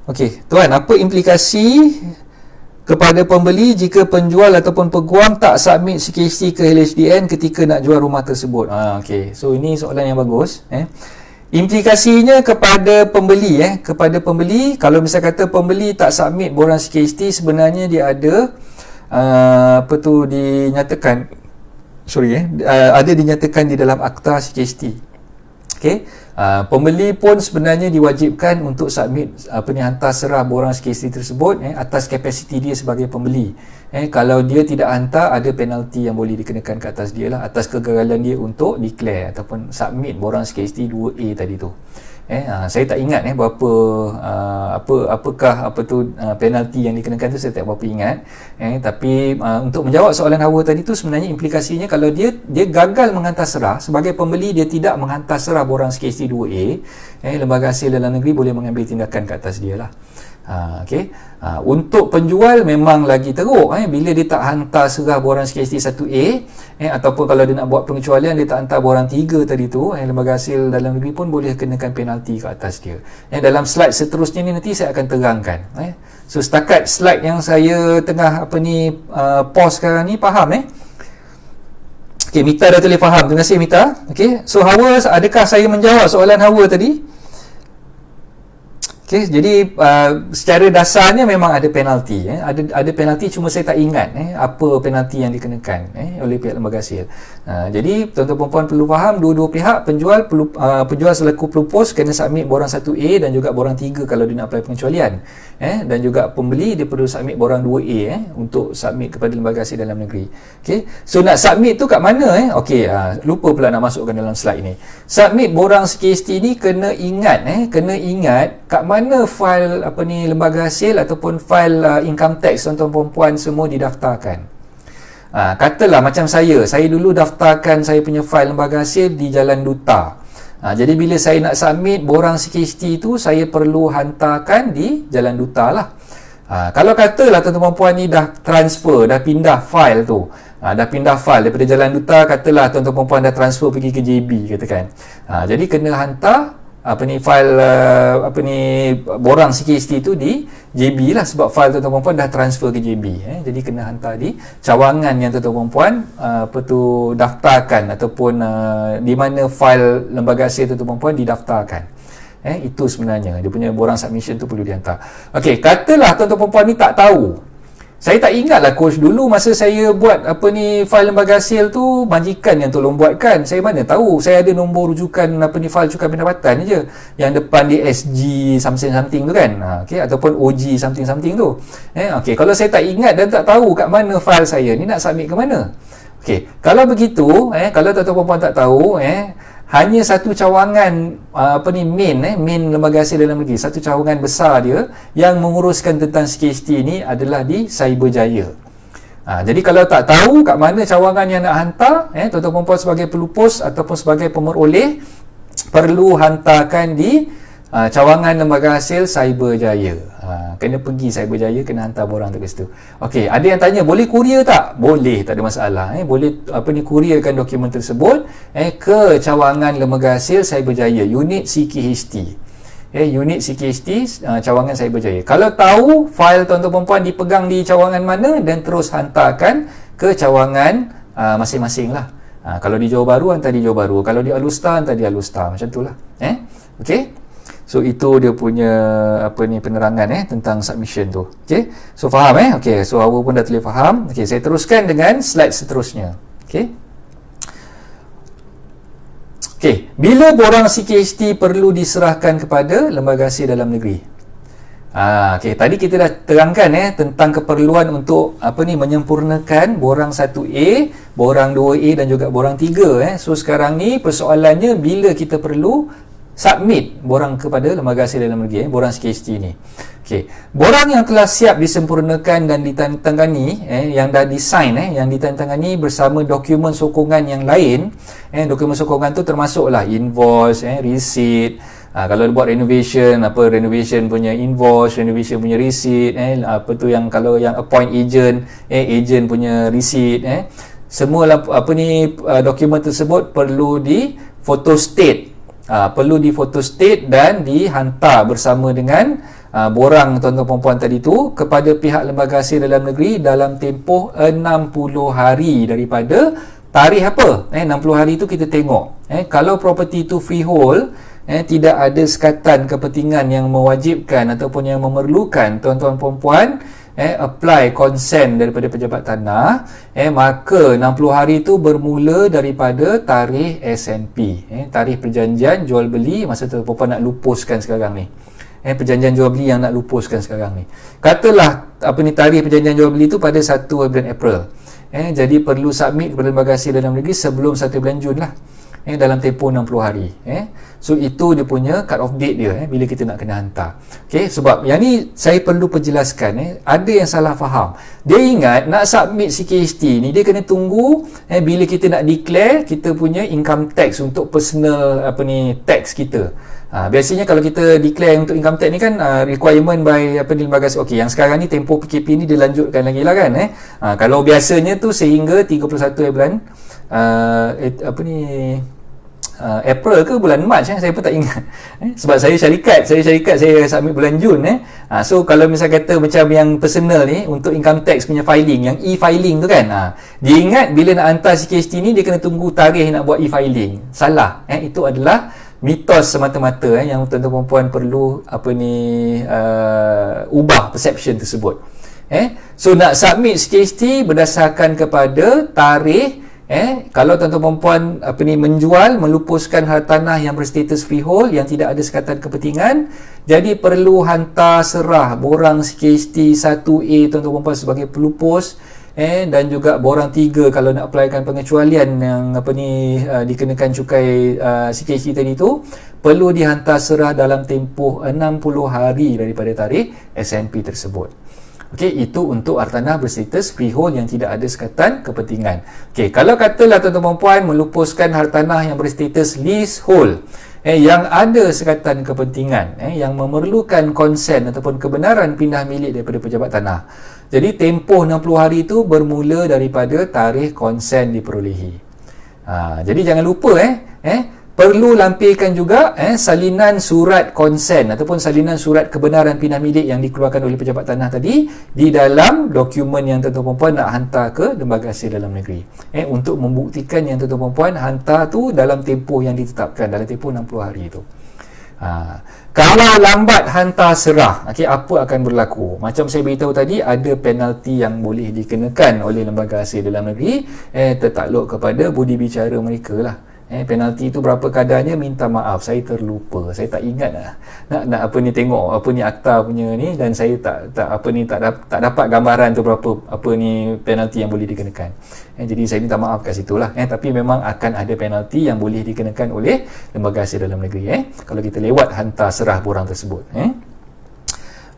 Okey, tuan, apa implikasi kepada pembeli jika penjual ataupun peguam tak submit CKST ke LHDN ketika nak jual rumah tersebut? Okey. So ini soalan yang bagus, Implikasinya kepada pembeli, kalau misal kata pembeli tak submit borang CKST, sebenarnya dia ada dinyatakan ada dinyatakan di dalam akta CKST. Okey. Pembeli pun sebenarnya diwajibkan untuk submit hantar serah borang CKST tersebut atas kapasiti dia sebagai pembeli. Kalau dia tidak hantar, ada penalti yang boleh dikenakan ke atas dia lah, atas kegagalan dia untuk declare ataupun submit borang CKST 2A tadi tu. Saya tak ingat berapa apakah penalti yang dikenakan tu, saya tak berapa ingat. Tapi untuk menjawab soalan Hawa tadi tu, sebenarnya implikasinya kalau dia gagal menghantar serah sebagai pembeli, dia tidak menghantar serah borang CKST 2A, Lembaga Hasil Dalam Negeri boleh mengambil tindakan ke atas dia lah. Untuk penjual memang lagi teruk, bila dia tak hantar serah borang CKST 1A, ataupun kalau dia nak buat pengecualian, dia tak hantar borang 3 tadi tu, Lembaga Hasil Dalam Negeri pun boleh kenakan penalti ke atas dia. Dalam slide seterusnya ni nanti saya akan terangkan. So setakat slide yang saya tengah pause sekarang ni, faham Okey, Mita dah tulis faham. Terima kasih Mita. Okey, so Hawa, adakah saya menjawab soalan Hawa tadi? Okey, jadi secara dasarnya memang ada penalti, ada penalti, cuma saya tak ingat apa penalti yang dikenakan oleh pihak lembaga hasil. Jadi tuan-tuan puan perlu faham, dua-dua pihak, penjual selaku pelupus kena submit borang 1A dan juga borang 3 kalau dia nak apply pengecualian, dan juga pembeli dia perlu submit borang 2A untuk submit kepada lembaga hasil dalam negeri. Okey, so nak submit tu kat mana? Okey, lupa pula nak masukkan dalam slide ni. Submit borang CKST ni kena ingat kat mana fail lembaga hasil ataupun fail income tax tuan-tuan puan semua didaftarkan. Katalah macam saya dulu daftarkan saya punya fail lembaga hasil di Jalan Duta. Jadi bila saya nak submit borang CKST tu, saya perlu hantarkan di Jalan Duta lah. Kalau katalah tuan-tuan puan ni dah transfer, dah pindah file tu, dah pindah file daripada Jalan Duta, katalah tuan-tuan puan dah transfer pergi ke JB katakan. Jadi kena hantar file borang CKST tu di JB lah, sebab file tuan-tuan puan dah transfer ke JB. Jadi kena hantar di cawangan yang tuan-tuan puan daftarkan, ataupun di mana file lembaga hasil tuan-tuan puan didaftarkan. Itu sebenarnya dia punya borang submission tu perlu dihantar. Okey, katalah tuan-tuan puan ni tak tahu. Saya tak ingat lah coach, dulu masa saya buat file lembaga hasil tu, majikan yang tolong buatkan. Saya mana tahu, saya ada nombor rujukan file cukai pendapatan je, yang depan di SG something tu kan, okay, ataupun OG something tu. Okay, kalau saya tak ingat dan tak tahu kat mana file saya ni, nak submit ke mana? Okay, kalau begitu, kalau tuan-tuan puan tak tahu, hanya satu cawangan main lembaga hasil dalam negeri, satu cawangan besar dia yang menguruskan tentang CKST ni adalah di Cyberjaya. Jadi kalau tak tahu kat mana cawangan yang nak hantar, tuan-tuan puan sebagai pelupus ataupun sebagai pemeroleh perlu hantarkan di cawangan lembaga hasil Cyberjaya. Kena pergi Cyberjaya, kena hantar borang tu ke situ. Okey, ada yang tanya boleh kurier tak? Boleh, tak ada masalah. Boleh kurierkan dokumen tersebut ke cawangan lembaga hasil Cyberjaya, unit CKHT. Unit CKHT cawangan Cyberjaya. Kalau tahu file tuan-tuan puan dipegang di cawangan mana, dan terus hantarkan ke cawangan masing-masing lah. Kalau di Johor Bahru, hantar di Johor Bahru. Kalau di Alustar, hantar di Alustar. Macam tu lah. Okey. So itu dia punya penerangan tentang submission tu. Okey. So faham Okey. So awak pun dah tulis faham. Okey, saya teruskan dengan slide seterusnya. Okey. Okey, bila borang CKHT perlu diserahkan kepada lembaga hasil dalam negeri? Okey, tadi kita dah terangkan tentang keperluan untuk menyempurnakan borang 1A, borang 2A dan juga borang 3 So sekarang ni persoalannya bila kita perlu submit borang kepada lembaga hasil dalam negeri, borang CKHT ni. Okey, borang yang telah siap disempurnakan dan ditandatangani, yang dah design, yang ditandatangani bersama dokumen sokongan yang lain. Dokumen sokongan tu termasuklah invoice, receipt. Kalau buat renovation, renovation punya invoice, renovation punya receipt, yang kalau yang appoint agent, agent punya receipt, semua dokumen tersebut perlu di photostate. Perlu di photostate dan dihantar bersama dengan borang tuan-tuan perempuan tadi tu kepada pihak Lembaga Hasil Dalam Negeri dalam tempoh 60 hari daripada tarikh apa? 60 hari tu kita tengok. Kalau property tu freehold, tidak ada sekatan kepentingan yang mewajibkan ataupun yang memerlukan tuan-tuan perempuan apply consent daripada pejabat tanah, maka 60 hari itu bermula daripada tarikh SNP, tarikh perjanjian jual beli masa tuan-tuan perempuan nak lupuskan sekarang ni. Perjanjian jual beli yang nak lupuskan sekarang ni. Katalah tarikh perjanjian jual beli tu pada 1 bulan April. Jadi perlu submit kepada Lembaga Hasil Dalam Negeri sebelum 1 bulan Jun lah. Dalam tempoh 60 hari. So itu dia punya cut off date dia, bila kita nak kena hantar. Okay, sebab yang ni saya perlu perjelaskan, ada yang salah faham. Dia ingat nak submit CKST ni dia kena tunggu bila kita nak declare kita punya income tax untuk personal tax kita. Biasanya kalau kita declare untuk income tax ni kan requirement by lembaga. Okey, yang sekarang ni tempoh PKP ni dilanjutkan lagi lah kan. Kalau biasanya tu sehingga 31 bulan April ke bulan Mac, saya pun tak ingat. Sebab saya syarikat saya submit bulan Jun. So kalau misal kata macam yang personal ni untuk income tax punya filing, yang e-filing tu kan, dia ingat bila nak hantar CKST ni dia kena tunggu tarikh nak buat e-filing. Salah. Itu adalah mitos semata-mata yang tuan-tuan perempuan perlu ubah perception tersebut. So nak submit CKST berdasarkan kepada tarikh. Kalau tuan-tuan perempuan menjual, melupuskan hartanah yang berstatus freehold yang tidak ada sekatan kepentingan, jadi perlu hantar serah borang CKST 1A tuan-tuan perempuan sebagai pelupus, dan juga borang 3 kalau nak applykan pengecualian yang dikenakan cukai CKST tadi tu, perlu dihantar serah dalam tempoh 60 hari daripada tarikh SNP tersebut. Okey, itu untuk hartanah berstatus freehold yang tidak ada sekatan kepentingan. Okey, kalau katalah tuan-tuan perempuan melupuskan hartanah yang berstatus leasehold, yang ada sekatan kepentingan, yang memerlukan konsen ataupun kebenaran pindah milik daripada pejabat tanah. Jadi tempoh 60 hari itu bermula daripada tarikh konsen diperolehi. Jadi jangan lupa perlu lampirkan juga salinan surat konsen ataupun salinan surat kebenaran pindah milik yang dikeluarkan oleh pejabat tanah tadi di dalam dokumen yang tuan-tuan perempuan nak hantar ke Lembaga Hasil Dalam Negeri, untuk membuktikan yang tuan-tuan perempuan hantar tu dalam tempoh yang ditetapkan, dalam tempoh 60 hari itu. Kalau lambat hantar serah, apa akan berlaku? Macam saya beritahu tadi, ada penalti yang boleh dikenakan oleh Lembaga Hasil Dalam Negeri tertakluk kepada budi bicara mereka lah. Penalti itu berapa kadarnya, minta maaf, saya terlupa, saya tak ingat nak tengok akta punya ni, dan saya tak dapat gambaran tu berapa penalti yang boleh dikenakan. Jadi saya minta maaf kat situlah. Tapi memang akan ada penalti yang boleh dikenakan oleh Lembaga Hasil Dalam Negeri kalau kita lewat hantar serah borang tersebut.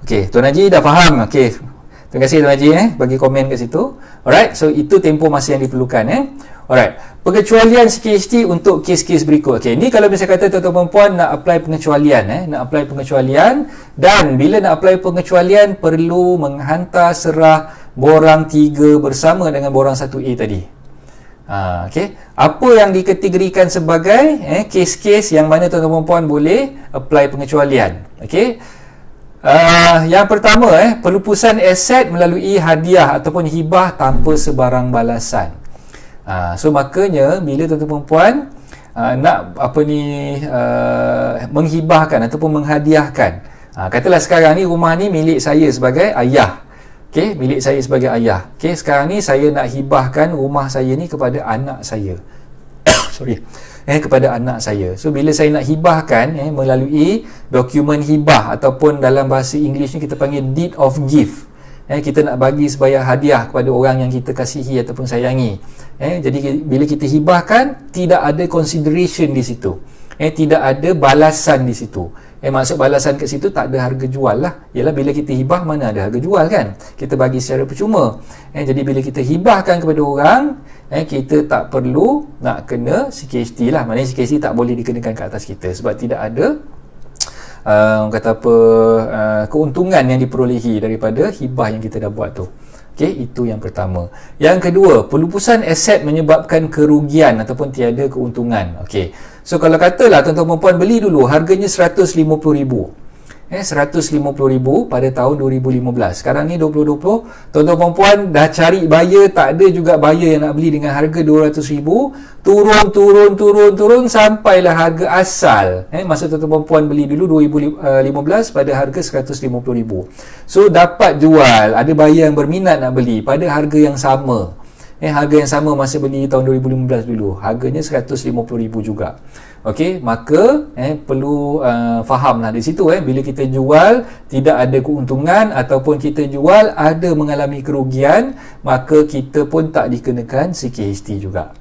Okey, Tuan Haji dah faham. Okey, terima kasih Tuan Haji bagi komen kat situ. Alright, so itu tempoh masa yang diperlukan. Alright, pengecualian CKST untuk kes-kes berikut. Okey, ni kalau misalnya kata tuan-tuan perempuan nak apply pengecualian, dan bila nak apply pengecualian perlu menghantar serah borang 3 bersama dengan borang 1A tadi. Okey, apa yang dikategorikan sebagai kes-kes yang mana tuan-tuan perempuan boleh apply pengecualian? Okey, yang pertama, pelupusan aset melalui hadiah ataupun hibah tanpa sebarang balasan. So makanya bila tuan-tuan perempuan nak menghibahkan ataupun menghadiahkan, katalah sekarang ni rumah ni milik saya sebagai ayah. Okey, milik saya sebagai ayah. Okey, sekarang ni saya nak hibahkan rumah saya ni kepada anak saya. Kepada anak saya. So bila saya nak hibahkan melalui dokumen hibah ataupun dalam bahasa Inggeris ni kita panggil deed of gift. Kita nak bagi sebagai hadiah kepada orang yang kita kasihi ataupun sayangi. Jadi bila kita hibahkan, tidak ada consideration di situ. Tidak ada balasan di situ. Maksud balasan kat situ tak ada harga jual lah. Ialah bila kita hibah mana ada harga jual kan? Kita bagi secara percuma. Jadi bila kita hibahkan kepada orang, kita tak perlu nak kena CKST lah. Maknanya CKST tak boleh dikenakan ke atas kita sebab tidak ada keuntungan yang diperolehi daripada hibah yang kita dah buat tu. Okey, itu yang pertama. Yang kedua, pelupusan aset menyebabkan kerugian ataupun tiada keuntungan. Okey, so kalau katalah tuan-tuan perempuan beli dulu harganya 150,000. 150,000 pada tahun 2015. Sekarang ni 2020, tuan-tuan puan dah cari buyer, tak ada juga buyer yang nak beli dengan harga 200,000. Turun sampailah harga asal. Masa tuan-tuan puan beli dulu 2015 pada harga 150,000. So dapat jual, ada buyer yang berminat nak beli pada harga yang sama. Harga yang sama masa beli tahun 2015 dulu, harganya 150,000 juga. Okey, maka perlu fahamlah di situ, bila kita jual tidak ada keuntungan ataupun kita jual ada mengalami kerugian, maka kita pun tak dikenakan CKHT juga.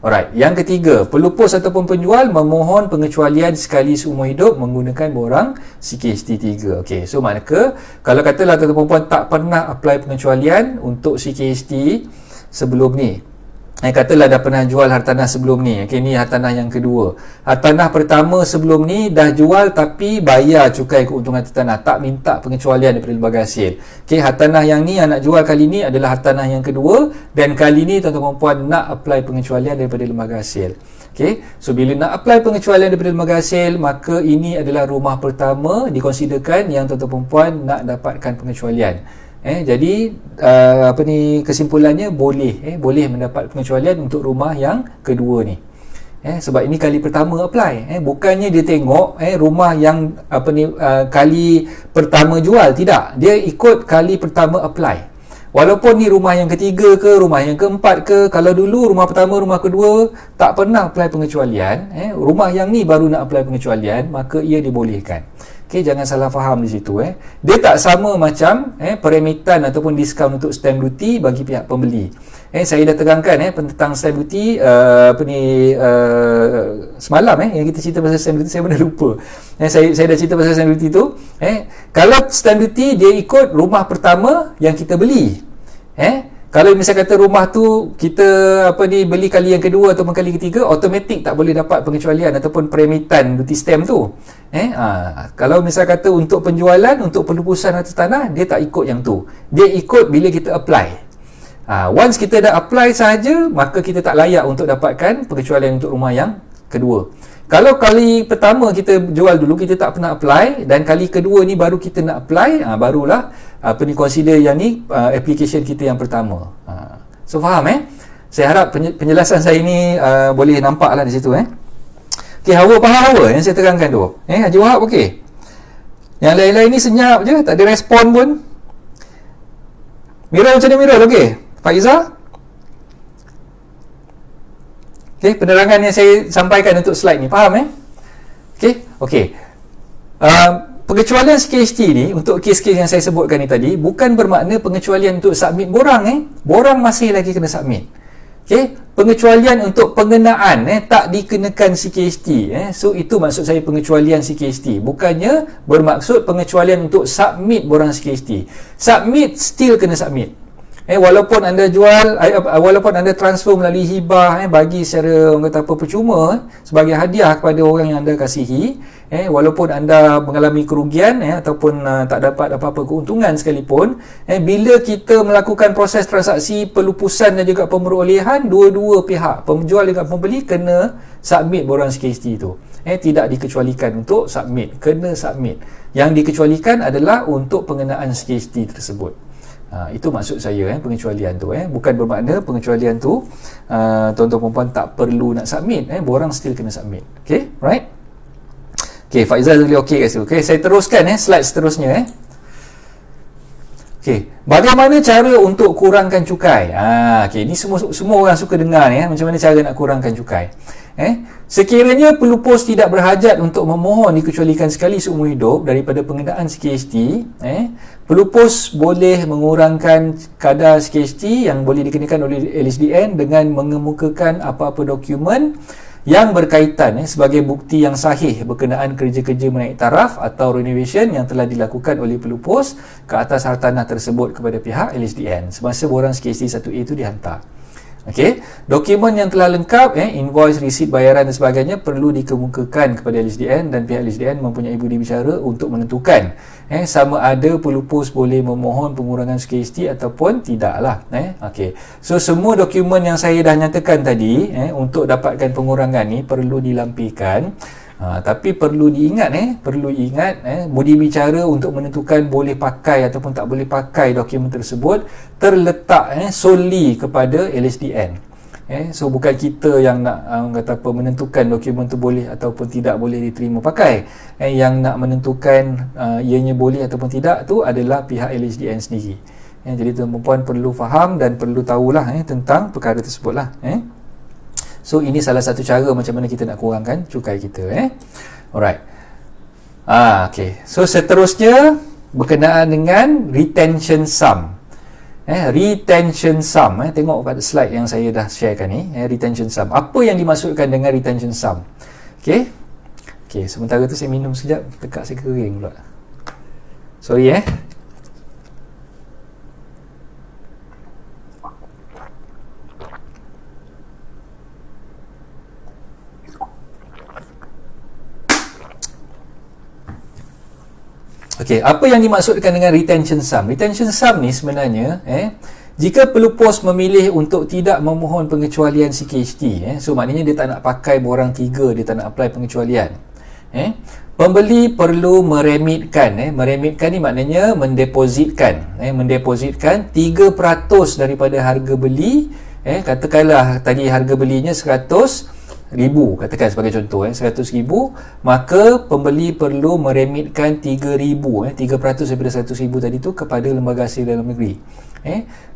Alright, yang ketiga, pelupus ataupun penjual memohon pengecualian sekali seumur hidup menggunakan borang CKHT 3. Okey, so maka kalau katalah tuan-tuan puan tak pernah apply pengecualian untuk CKHT sebelum ni, katalah dah pernah jual hartanah sebelum ni. Okey, ni hartanah yang kedua. Hartanah pertama sebelum ni dah jual tapi bayar cukai keuntungan hartanah, tak minta pengecualian daripada lembaga hasil. Okey, hartanah yang ni yang nak jual kali ni adalah hartanah yang kedua, dan kali ni tuan-tuan puan nak apply pengecualian daripada lembaga hasil. Okey, so bila nak apply pengecualian daripada lembaga hasil, maka ini adalah rumah pertama dikonsiderkan yang tuan-tuan puan nak dapatkan pengecualian. Jadi kesimpulannya boleh mendapat pengecualian untuk rumah yang kedua ni. Sebab ini kali pertama apply. Bukannya dia tengok rumah yang kali pertama jual, tidak. Dia ikut kali pertama apply. Walaupun ni rumah yang ketiga ke, rumah yang keempat ke, kalau dulu rumah pertama, rumah kedua tak pernah apply pengecualian, rumah yang ni baru nak apply pengecualian, maka ia dibolehkan. Okey, jangan salah faham di situ. Dia tak sama macam peremitan ataupun diskaun untuk stamp duty bagi pihak pembeli. Saya dah terangkan tentang stamp duty semalam yang kita cerita pasal stamp duty, saya benar lupa. Saya dah cerita pasal stamp duty tu. Kalau stamp duty dia ikut rumah pertama yang kita beli. Kalau misalnya kata rumah tu kita beli kali yang kedua ataupun kali ketiga, automatik tak boleh dapat pengecualian ataupun peremitan duty stamp tu. Kalau misalnya kata untuk penjualan, untuk pelupusan harta tanah, dia tak ikut yang tu. Dia ikut bila kita apply. Once kita dah apply sahaja, maka kita tak layak untuk dapatkan pengecualian untuk rumah yang kedua. Kalau kali pertama kita jual dulu, kita tak pernah apply, dan kali kedua ni baru kita nak apply, barulah consider yang ni application kita yang pertama. So faham Saya harap penjelasan saya ni boleh nampak lah di situ Okey, Hawa faham Hawa yang saya terangkan tu? Haji Wahab okey? Yang lain-lain ni senyap je, tak ada respon pun. Mira macam ni Mira, okey? Pak Izzah? Okey, penerangan yang saya sampaikan untuk slide ni, faham Okey. Pengecualian CKHT ni untuk kes-kes yang saya sebutkan ni tadi bukan bermakna pengecualian untuk submit borang borang masih lagi kena submit. Okey, pengecualian untuk pengenaan tak dikenakan CKHT. So itu maksud saya pengecualian CKHT, bukannya bermaksud pengecualian untuk submit borang CKHT. Submit still kena submit. Walaupun anda jual, walaupun anda transfer melalui hibah, bagi secara orang kata apa percuma sebagai hadiah kepada orang yang anda kasihi, walaupun anda mengalami kerugian ataupun tak dapat apa-apa keuntungan sekalipun, bila kita melakukan proses transaksi pelupusan dan juga pemerolehan, dua-dua pihak, penjual dan pembeli kena submit borang CKHT itu. Tidak dikecualikan untuk submit, kena submit. Yang dikecualikan adalah untuk pengenaan CKHT tersebut. Itu maksud saya pengecualian tu bukan bermakna pengecualian tu tuan-tuan perempuan tak perlu nak submit, borang still kena submit. Okay, right? Okay, Faizal boleh okay kat situ. Okay, saya teruskan slide seterusnya Okay, bagaimana cara untuk kurangkan cukai? Okay, ni semua orang suka dengar macam mana cara nak kurangkan cukai. Sekiranya pelupus tidak berhajat untuk memohon dikecualikan sekali seumur hidup daripada pengenaan CKHT, pelupus boleh mengurangkan kadar CKHT yang boleh dikenakan oleh LHDN dengan mengemukakan apa-apa dokumen yang berkaitan sebagai bukti yang sahih berkenaan kerja-kerja menaik taraf atau renovation yang telah dilakukan oleh pelupus ke atas hartanah tersebut kepada pihak LHDN semasa borang CKHT 1A itu dihantar. Okey, dokumen yang telah lengkap, invoice, resit bayaran dan sebagainya perlu dikemukakan kepada LHDN, dan pihak LHDN mempunyai budi bicara untuk menentukan sama ada pelupus boleh memohon pengurangan CKHT ataupun tidaklah. Okey, so semua dokumen yang saya dah nyatakan tadi untuk dapatkan pengurangan ni perlu dilampirkan Tapi perlu diingat budi bicara untuk menentukan boleh pakai ataupun tak boleh pakai dokumen tersebut terletak solely kepada LSDN. So bukan kita yang nak kata apa, menentukan dokumen tu boleh ataupun tidak boleh diterima pakai. Yang nak menentukan ianya boleh ataupun tidak tu adalah pihak LSDN sendiri. Jadi tuan perempuan perlu faham dan perlu tahulah tentang perkara tersebut lah. So ini salah satu cara macam mana kita nak kurangkan cukai kita. Alright. Okay. So seterusnya berkenaan dengan retention sum. Retention sum. Tengok pada slide yang saya dah sharekan ni. Retention sum. Apa yang dimaksudkan dengan retention sum? Okay. Sementara tu saya minum sekejap. Tekak saya kering pula. Sorry Okey, apa yang dimaksudkan dengan retention sum? Retention sum ni sebenarnya jika pelupus memilih untuk tidak memohon pengecualian CKHT, so maknanya dia tak nak pakai borang 3, dia tak nak apply pengecualian. Pembeli perlu meremitkan, meremitkan ni maknanya mendepositkan, mendepositkan 3% daripada harga beli. Katakanlah tadi harga belinya 100,000, katakan sebagai contoh 100,000, maka pembeli perlu meremitkan 3,000, 3% daripada 100,000 tadi tu kepada Lembaga Hasil Dalam Negeri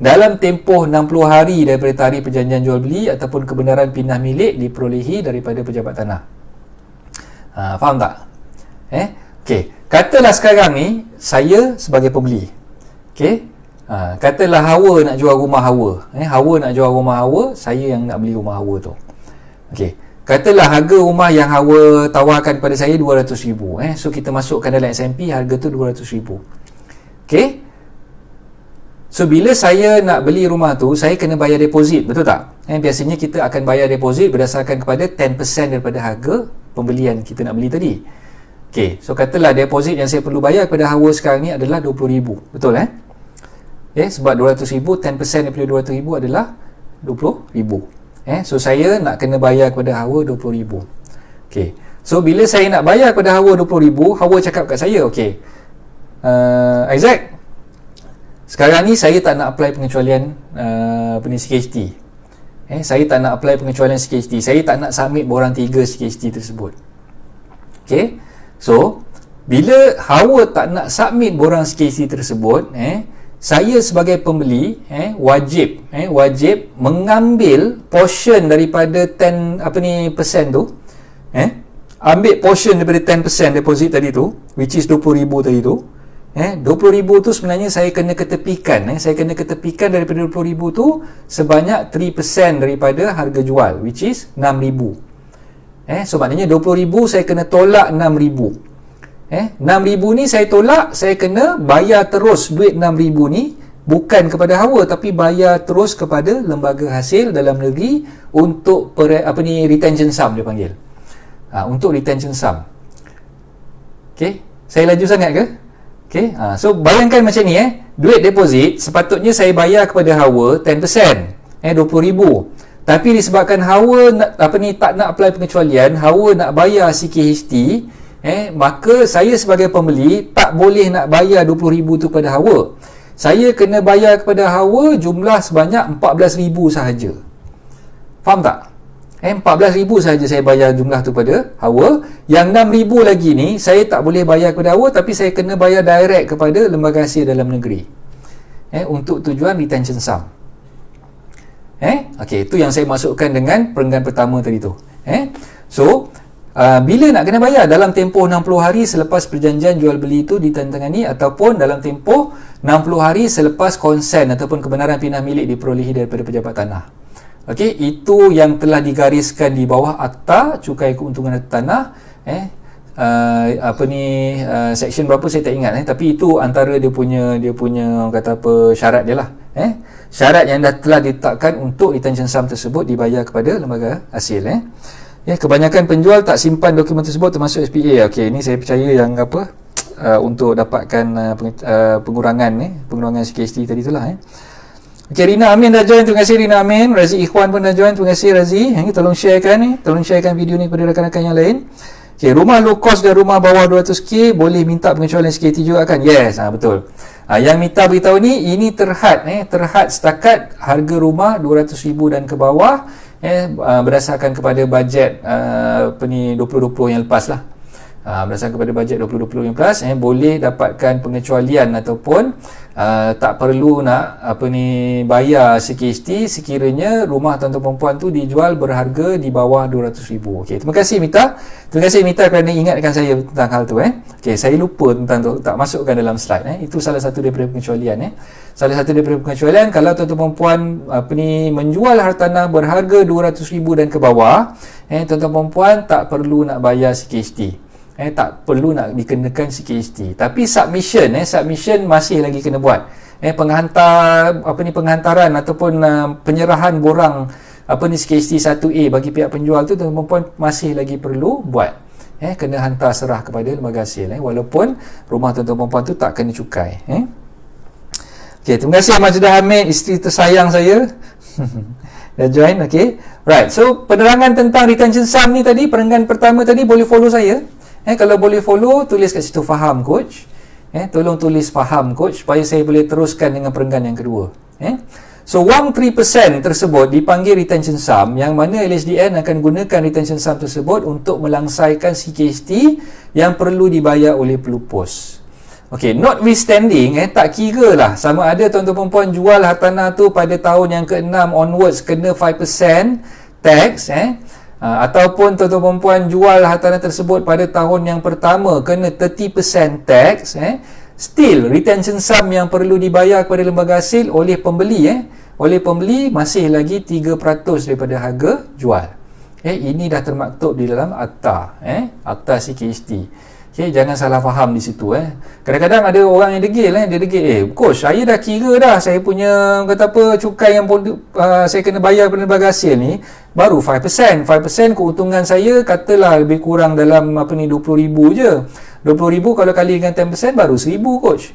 dalam tempoh 60 hari daripada tarikh perjanjian jual beli ataupun kebenaran pindah milik diperolehi daripada pejabat tanah. Faham tak? Okey, katalah sekarang ni saya sebagai pembeli. Katalah Hawa nak jual rumah Hawa. Hawa nak jual rumah Hawa, saya yang nak beli rumah Hawa tu. Katalah harga rumah yang Hawa tawarkan kepada saya 200,000. So kita masukkan dalam SMP, harga tu 200,000. So bila saya nak beli rumah tu, saya kena bayar deposit, betul tak? Biasanya kita akan bayar deposit berdasarkan kepada 10% daripada harga pembelian kita nak beli tadi. So katalah deposit yang saya perlu bayar kepada Hawa sekarang ni adalah 20,000. Betul sebab 200,000, 10% daripada 200,000 adalah 20,000. So saya nak kena bayar kepada Hawa 20,000. So bila saya nak bayar kepada Hawa 20,000, Hawa cakap kat saya, Isaac, sekarang ni saya tak nak apply pengecualian CKHT. Saya tak nak apply pengecualian CKHT. Saya tak nak submit borang 3 CKHT tersebut. So bila Hawa tak nak submit borang CKHT tersebut, saya sebagai pembeli wajib mengambil portion daripada 10% tu, ambil portion daripada 10% deposit tadi tu, which is 20,000 tadi tu. 20,000 tu sebenarnya saya kena ketepikan. Saya kena ketepikan daripada 20,000 tu sebanyak 3% daripada harga jual, which is 6,000. So maknanya 20,000 saya kena tolak 6,000. 6,000 ni saya tolak, saya kena bayar terus duit 6,000 ni, bukan kepada Hawa tapi bayar terus kepada Lembaga Hasil Dalam Negeri untuk retention sum dia panggil. Untuk retention sum. Saya laju sangat ke? So bayangkan macam ni, duit deposit sepatutnya saya bayar kepada Hawa 10%, 20,000. Tapi disebabkan Hawa tak nak apply pengecualian, Hawa nak bayar CKHT, maka saya sebagai pembeli tak boleh nak bayar 20,000 tu pada Hawa. Saya kena bayar kepada Hawa jumlah sebanyak 14,000 sahaja. Faham tak? 14,000 sahaja saya bayar jumlah tu pada Hawa. Yang 6,000 lagi ni saya tak boleh bayar kepada Hawa, tapi saya kena bayar direct kepada Lembaga Hasil Dalam Negeri untuk tujuan retention sum. Itu yang saya masukkan dengan perenggan pertama tadi tu. So bila nak kena bayar? Dalam tempoh 60 hari selepas perjanjian jual beli itu ditandatangani ataupun dalam tempoh 60 hari selepas konsen ataupun kebenaran pindah milik diperolehi daripada pejabat tanah. Itu yang telah digariskan di bawah Akta Cukai Keuntungan Harta Tanah. Section berapa saya tak ingat, tapi itu antara dia punya kata apa, syarat dia lah. Syarat yang telah ditetapkan untuk retention sum tersebut dibayar kepada Lembaga Hasil. Kebanyakan penjual tak simpan dokumen tersebut termasuk SPA. Ini saya percaya yang untuk dapatkan pengurangan CKHT tadi itulah. Rina Amin dah join, terima kasih Rina Amin. Razi Ikhwan pun dah join, terima kasih Razi. Tolong sharekan video ni kepada rakan-rakan yang lain. Okay, rumah low cost dan rumah bawah 200k boleh minta pengecualian CKT juga kan? Yes, betul. Yang Mita beritahu ni, ini terhad setakat harga rumah 200,000 dan ke bawah, berdasarkan kepada bajet 2020 yang lepas lah. Berdasarkan kepada bajet 2020 yang lepas, boleh dapatkan pengecualian ataupun tak perlu nak bayar CKST sekiranya rumah tuan-tuan perempuan tu dijual berharga di bawah 200,000. Okey, terima kasih Mita. Terima kasih Mita kerana ingatkan saya tentang hal tu. Okey, saya lupa tentang tu, tak masukkan dalam slide. Itu salah satu daripada pengecualian. Salah satu daripada pengecualian, kalau tuan-tuan perempuan menjual hartanah berharga 200,000 dan ke bawah, tuan-tuan perempuan tak perlu nak bayar CKST. Tak perlu nak dikenakan CKST. Tapi submission masih lagi kena buat. Penghantaran ataupun penyerahan borang CKST 1A bagi pihak penjual tu, tuan-tuan perempuan masih lagi perlu buat. Kena hantar serah kepada lembaga hasil, walaupun rumah tuan-tuan perempuan tu tak kena cukai. Okay, terima kasih Majdah Hamid, isteri tersayang saya. Dah join, okay. Right, so penerangan tentang retention sum ni tadi, penerangan pertama tadi boleh follow saya. Kalau boleh follow, tulis kat situ faham coach. Tolong tulis faham coach supaya saya boleh teruskan dengan perenggan yang kedua. So wang 3% tersebut dipanggil retention sum, yang mana LHDN akan gunakan retention sum tersebut untuk melangsaikan CKST yang perlu dibayar oleh pelupus. Okey, notwithstanding, tak kira lah sama ada tuan-tuan perempuan jual hartanah tu pada tahun yang ke-6 onwards kena 5% tax, ataupun tuan-tuan perempuan jual hartanah tersebut pada tahun yang pertama kena 30% tax, still retention sum yang perlu dibayar kepada lembaga hasil oleh pembeli masih lagi 3% daripada harga jual. Ini dah termaktub di dalam akta CKST. Jangan salah faham di situ. Kadang-kadang ada orang yang degil, dia degil, coach, saya dah kira dah saya punya cukai yang saya kena bayar kepada lembaga hasil ni baru 5%. 5% keuntungan saya katalah lebih kurang dalam 20,000 je. 20,000 kalau kali dengan 10% baru 1,000 coach.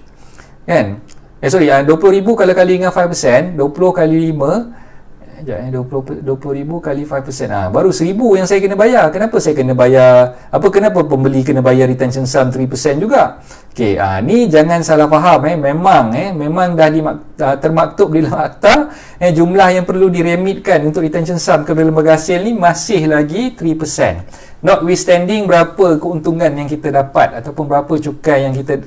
Kan? 20,000 kalau kali dengan 5%, 20 kali 5, 20,000 kali 5%, baru 1,000 yang saya kena bayar. Kenapa saya kena bayar, kenapa pembeli kena bayar retention sum 3% juga? Okey, ni jangan salah faham. Memang dah termaktub di dalam akta, jumlah yang perlu diremitkan untuk retention sum kepada lembaga hasil ni masih lagi 3%. Notwithstanding berapa keuntungan yang kita dapat ataupun berapa cukai yang kita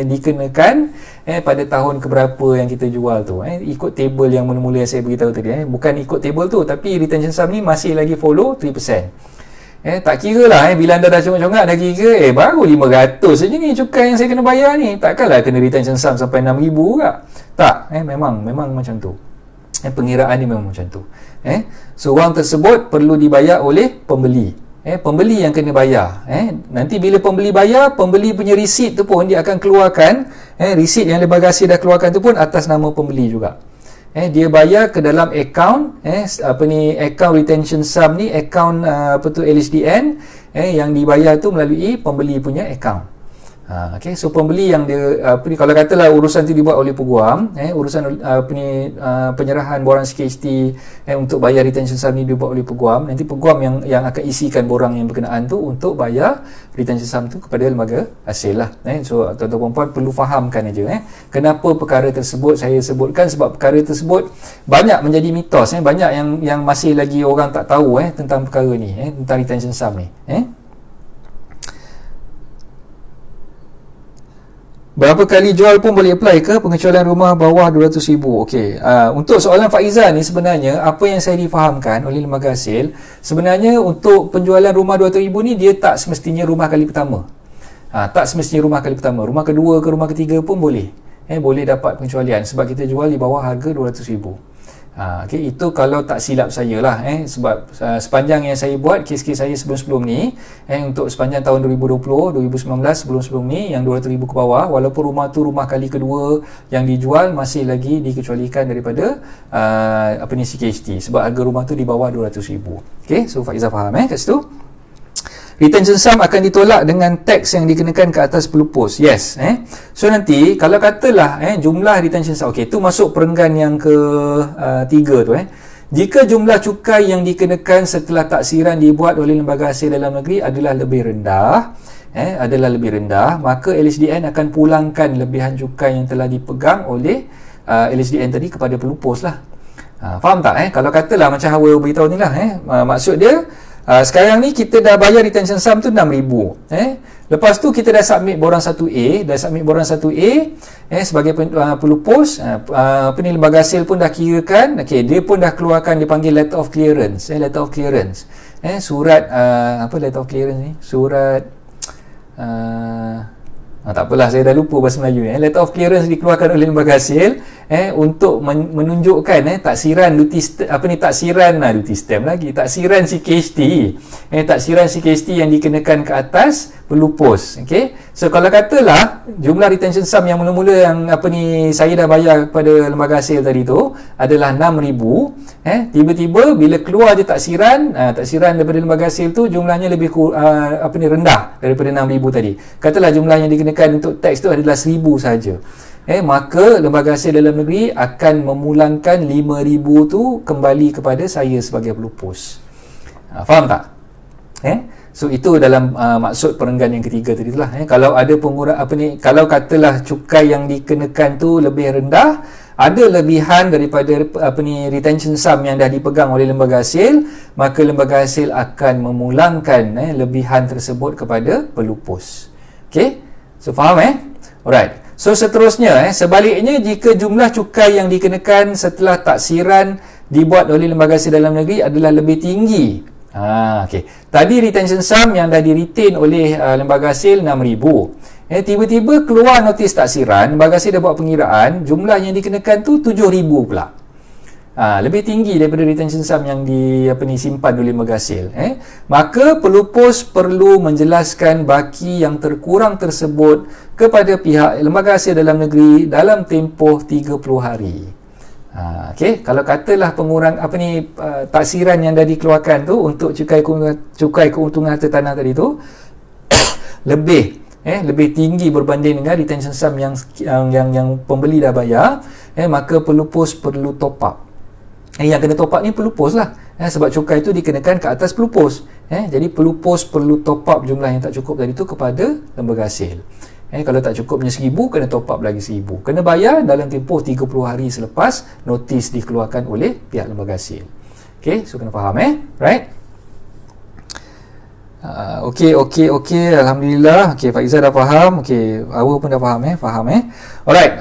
dikenakan pada tahun keberapa yang kita jual tu, ikut table yang mula-mula yang saya beritahu tadi, bukan ikut table tu, tapi retention sum ni masih lagi follow 3%. Tak kira lah, bila anda dah congak-congak dah kira, baru 500 saja ni cukai yang saya kena bayar ni, takkanlah kena retention sum sampai 6,000 juga. Tak, memang macam tu. Pengiraan ni memang macam tu. So wang tersebut perlu dibayar oleh pembeli. Pembeli yang kena bayar. Nanti bila pembeli bayar, pembeli punya resit tu pun dia akan keluarkan, resit yang lembaga hasil dah keluarkan tu pun atas nama pembeli juga. Dia bayar ke dalam akaun akaun retention sum ni, akaun LHDN, yang dibayar tu melalui pembeli punya akaun. So pembeli yang dia kalau katalah urusan tu dibuat oleh peguam, urusan penyerahan borang CKST untuk bayar retention sum ni dibuat oleh peguam, nanti peguam yang akan isikan borang yang berkenaan tu untuk bayar retention sum tu kepada lembaga hasil lah. So tuan-tuan perempuan perlu fahamkan aja kenapa perkara tersebut saya sebutkan, sebab perkara tersebut banyak menjadi mitos, banyak yang masih lagi orang tak tahu tentang perkara ni, tentang retention sum ni. Berapa kali jual pun boleh apply ke pengecualian rumah bawah 200,000? Okey, untuk soalan Faizal ni sebenarnya apa yang saya difahamkan oleh lembaga hasil, sebenarnya untuk penjualan rumah 200,000 ni dia tak semestinya rumah kali pertama. Tak semestinya rumah kali pertama. Rumah kedua ke rumah ketiga pun boleh. Boleh dapat pengecualian sebab kita jual di bawah harga 200,000. Itu kalau tak silap saya lah, sebab sepanjang yang saya buat kes-kes saya sebelum-sebelum ni, untuk sepanjang tahun 2020, 2019 sebelum-sebelum ni, yang 200,000 ke bawah, walaupun rumah tu rumah kali kedua yang dijual, masih lagi dikecualikan daripada CKST sebab harga rumah tu di bawah 200,000. So Faizah faham kat situ. Retention sum akan ditolak dengan tax yang dikenakan ke atas pelupus. Yes. So nanti kalau katalah jumlah retention sum, tu masuk perenggan yang ke 3 tu. Jika jumlah cukai yang dikenakan setelah taksiran dibuat oleh lembaga hasil dalam negeri adalah lebih rendah, maka LHDN akan pulangkan lebihan cukai yang telah dipegang oleh LHDN tadi kepada pelupus lah. Faham tak? Kalau katalah macam Hawa beritahu ni lah, maksud dia sekarang ni kita dah bayar retention sum tu 6,000. Lepas tu kita dah submit borang 1A, sebagai pelupus, lembaga hasil pun dah kirakan, dia pun dah keluarkan, dipanggil letter of clearance. Surat letter of clearance ni? Surat tak apalah, saya dah lupa bahasa Melayu. Letter of clearance dikeluarkan oleh lembaga hasil untuk menunjukkan taksiran duty CKST yang dikenakan ke atas pelupus. So kalau katalah jumlah retention sum yang mula-mula yang saya dah bayar kepada lembaga hasil tadi tu adalah 6,000, tiba-tiba bila keluar je taksiran daripada lembaga hasil tu jumlahnya lebih rendah daripada 6,000 tadi. Katalah jumlah yang dikenakan untuk teks tu adalah 1,000 saja. Maka lembaga hasil dalam negeri akan memulangkan 5,000 tu kembali kepada saya sebagai pelupus. Faham tak? So itu dalam maksud perenggan yang ketiga tadi itulah. Kalau ada pengurang kalau katalah cukai yang dikenakan tu lebih rendah, ada lebihan daripada retention sum yang dah dipegang oleh lembaga hasil, maka lembaga hasil akan memulangkan lebihan tersebut kepada pelupus. So faham? Alright. So seterusnya, sebaliknya jika jumlah cukai yang dikenakan setelah taksiran dibuat oleh lembaga hasil dalam negeri adalah lebih tinggi. Tadi retention sum yang dah di-retain oleh lembaga hasil 6,000. Tiba-tiba keluar notis taksiran, lembaga hasil dah buat pengiraan, jumlah yang dikenakan tu 7,000 pula. Lebih tinggi daripada retention sum yang simpan oleh lembaga hasil. Maka pelupus perlu menjelaskan baki yang terkurang tersebut kepada pihak lembaga hasil dalam negeri dalam tempoh 30 hari. Kalau katalah pengurang taksiran yang dah dikeluarkan tu untuk cukai keuntungan harta tanah tadi tu lebih tinggi berbanding dengan retention sum yang pembeli dah bayar, maka pelupus perlu top up. Yang kena top up ni pelupus lah, sebab cukai tu dikenakan ke atas pelupus. Jadi pelupus perlu top up jumlah yang tak cukup tadi tu kepada lembaga hasil. Kalau tak cukupnya 1,000, kena top up lagi 1,000. Kena bayar dalam tempoh 30 hari selepas notis dikeluarkan oleh pihak lembaga hasil. So kena faham right? Okey. Alhamdulillah. Faizal dah faham. Awa pun dah faham Alright.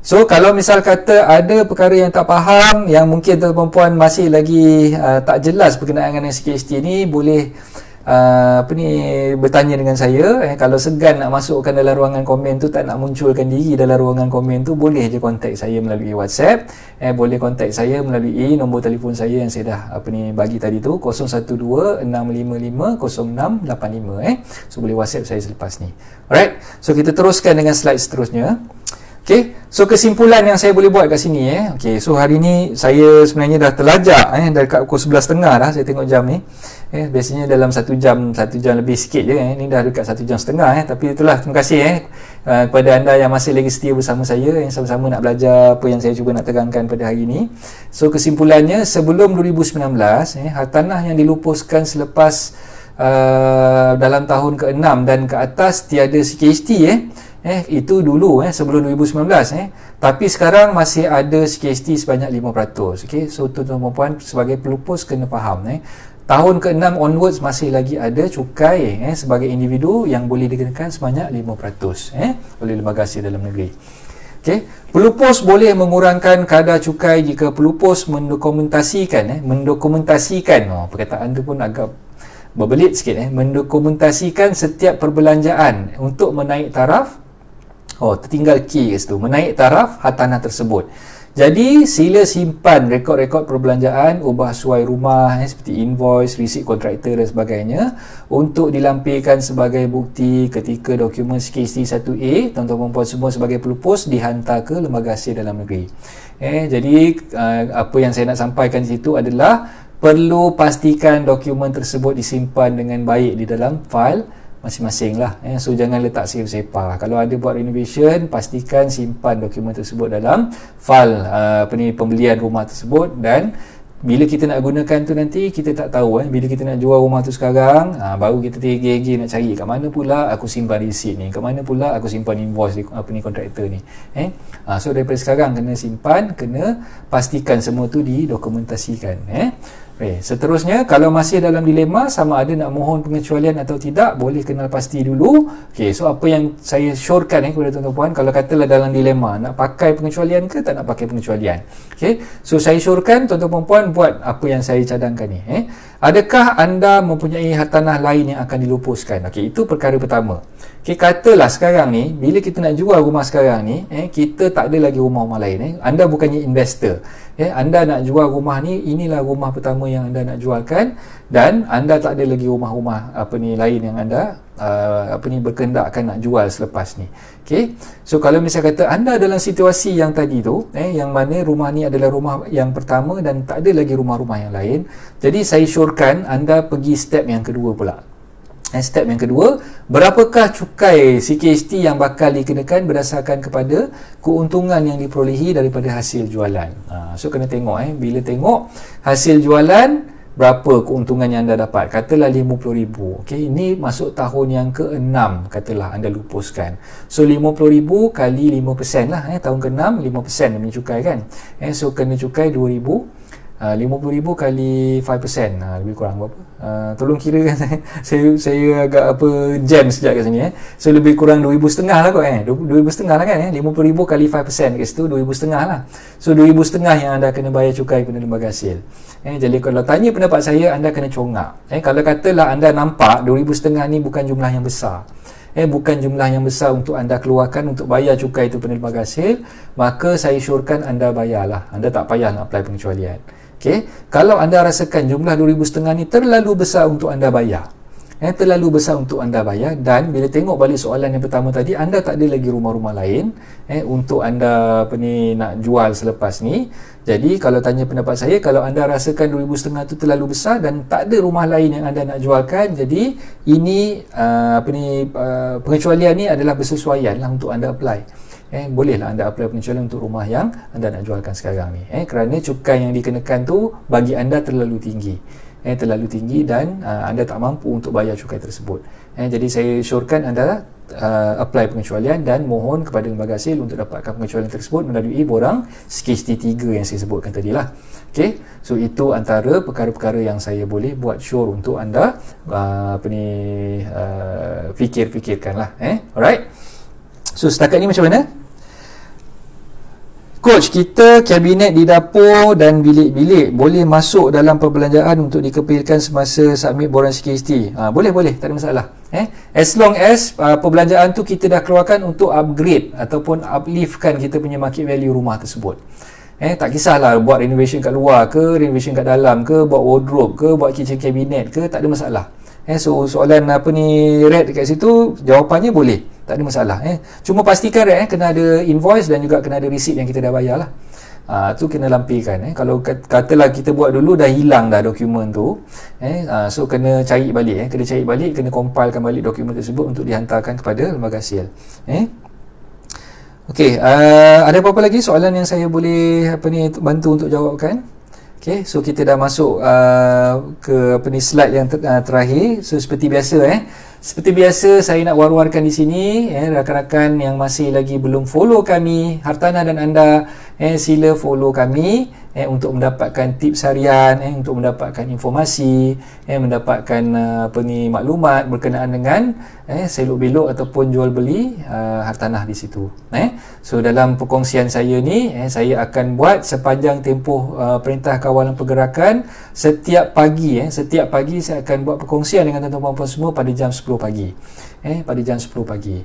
So kalau misal kata ada perkara yang tak faham, yang mungkin tuan-puan masih lagi tak jelas berkenaan dengan CKST ni, boleh bertanya dengan saya. Kalau segan nak masukkan dalam ruangan komen tu, tak nak munculkan diri dalam ruangan komen tu, boleh je kontak saya melalui WhatsApp. Boleh kontak saya melalui nombor telefon saya yang saya dah bagi tadi tu, 012-655-0685. So boleh WhatsApp saya selepas ni. Alright, so kita teruskan dengan slide seterusnya. So kesimpulan yang saya boleh buat kat sini so hari ni saya sebenarnya dah terlajak dah dekat pukul 11.30 dah saya tengok jam ni. Biasanya dalam 1 jam lebih sikit je ni dah dekat 1 jam setengah tapi itulah, terima kasih kepada anda yang masih lagi setia bersama saya, yang sama-sama nak belajar apa yang saya cuba nak terangkan pada hari ini. So kesimpulannya, sebelum 2019 hartanah yang dilupuskan selepas dalam tahun ke-6 dan ke atas tiada CKST itu dulu sebelum 2019 tapi sekarang masih ada CKST sebanyak 5%. So tuan-tuan dan puan sebagai pelupus kena faham tahun ke-6 onwards masih lagi ada cukai sebagai individu yang boleh dikenakan sebanyak 5% oleh lembaga hasil dalam negeri. Pelupus boleh mengurangkan kadar cukai jika pelupus mendokumentasikan perkataan tu pun agak berbelit sikit mendokumentasikan setiap perbelanjaan untuk menaik taraf tertinggal K kat situ, menaik taraf hartanah tersebut. Jadi sila simpan rekod-rekod perbelanjaan, ubah suai rumah seperti invoice, resit kontraktor dan sebagainya untuk dilampirkan sebagai bukti ketika dokumen CKST 1A tuan-tuan dan puan semua sebagai pelupus dihantar ke lembaga hasil dalam negeri. Jadi apa yang saya nak sampaikan di situ adalah perlu pastikan dokumen tersebut disimpan dengan baik di dalam fail masing-masing lah. So jangan letak sepa. Kalau ada buat renovation, pastikan simpan dokumen tersebut dalam fail pembelian rumah tersebut dan bila kita nak gunakan tu nanti kita tak tahu bila kita nak jual rumah tu sekarang, baru kita tergigih-gigih nak cari kat mana pula aku simpan resit ni, kat mana pula aku simpan invoice kontraktor ni. So daripada sekarang kena simpan, kena pastikan semua tu didokumentasikan. Seterusnya, kalau masih dalam dilema sama ada nak mohon pengecualian atau tidak, boleh kenal pasti dulu. So apa yang saya syorkan kepada tuan-tuan puan, kalau katalah dalam dilema nak pakai pengecualian ke tak nak pakai pengecualian. So saya syorkan tuan-tuan puan buat apa yang saya cadangkan ni. Adakah anda mempunyai hartanah lain yang akan dilupuskan? Itu perkara pertama. Katalah sekarang ni, bila kita nak jual rumah sekarang ni, kita tak ada lagi rumah-rumah lain. Anda bukannya investor. Anda nak jual rumah ni, inilah rumah pertama yang anda nak jualkan, dan anda tak ada lagi rumah-rumah lain yang anda berkehendakkan nak jual selepas ni. So kalau misalnya kata anda dalam situasi yang tadi tu, yang mana rumah ni adalah rumah yang pertama dan tak ada lagi rumah-rumah yang lain, jadi saya syorkan anda pergi step yang kedua pula. Step yang kedua, berapakah cukai CKST yang bakal dikenakan berdasarkan kepada keuntungan yang diperolehi daripada hasil jualan. So kena tengok bila tengok hasil jualan, berapa keuntungan yang anda dapat. Katalah RM50,000. Ini masuk tahun yang ke-6 katalah anda lupuskan. So RM50,000 kali 5% lah. Tahun ke-6 5% demi cukai kan. So kena cukai RM2,000. RM50,000 kali 5%, lebih kurang berapa? Tolong kira kan saya agak jam sekejap kat sini. So lebih kurang RM2,500 lah kot. RM2,500 lah kan. RM50,000 kali 5% kat situ RM2,500 lah. So RM2,500 yang anda kena bayar cukai kepada lembaga hasil. Jadi kalau tanya pendapat saya, anda kena congak. Kalau katalah anda nampak RM2,500 ni bukan jumlah yang besar, bukan jumlah yang besar untuk anda keluarkan untuk bayar cukai itu pada lembaga hasil, maka saya syorkan anda bayarlah. Anda tak payah nak apply pengecualian. Kalau anda rasakan jumlah RM2,500 ni terlalu besar untuk anda bayar, terlalu besar untuk anda bayar, dan bila tengok balik soalan yang pertama tadi, anda tak ada lagi rumah-rumah lain untuk anda nak jual selepas ni. Jadi kalau tanya pendapat saya, kalau anda rasakan RM2,500 tu terlalu besar dan tak ada rumah lain yang anda nak jualkan, jadi ini pengecualian ni adalah bersesuaian lah untuk anda apply. Bolehlah anda apply pengecualian untuk rumah yang anda nak jualkan sekarang ni, kerana cukai yang dikenakan tu bagi anda terlalu tinggi, dan anda tak mampu untuk bayar cukai tersebut. Jadi saya syorkan anda apply pengecualian dan mohon kepada lembaga hasil untuk dapatkan pengecualian tersebut melalui borang CKST 3 yang saya sebutkan tadi lah. So itu antara perkara-perkara yang saya boleh buat sure untuk anda fikir-fikirkan lah. Alright. So setakat ni macam mana? Coach, kita kabinet di dapur dan bilik-bilik boleh masuk dalam perbelanjaan untuk dikepilkan semasa submit borang CKST. Boleh, tak ada masalah. As long as perbelanjaan tu kita dah keluarkan untuk upgrade ataupun upliftkan kita punya market value rumah tersebut. Tak kisahlah buat renovation kat luar ke, renovation kat dalam ke, buat wardrobe ke, buat kitchen cabinet ke, tak ada masalah. So soalan red dekat situ, jawapannya boleh, tak ada masalah. Cuma pastikan red kena ada invoice dan juga kena ada receipt yang kita dah bayar lah. Tu kena lampikan. Kalau katalah kita buat dulu dah hilang dah dokumen tu, so kena cari balik, kena compilekan balik dokumen tersebut untuk dihantarkan kepada lembaga hasil. Ada apa-apa lagi soalan yang saya boleh bantu untuk jawabkan? So kita dah masuk ke slide yang terakhir. So seperti biasa, saya nak war-warkan di sini, rakan-rakan yang masih lagi belum follow kami, Hartanah dan anda, sila follow kami untuk mendapatkan tips harian, untuk mendapatkan informasi, mendapatkan maklumat berkenaan dengan selok-belok ataupun jual beli hartanah di situ. So dalam perkongsian saya ni, saya akan buat sepanjang tempoh Perintah Kawalan Pergerakan setiap pagi. Setiap pagi saya akan buat perkongsian dengan tuan-tuan puan semua pada jam 10 pagi. Pada jam 10 pagi.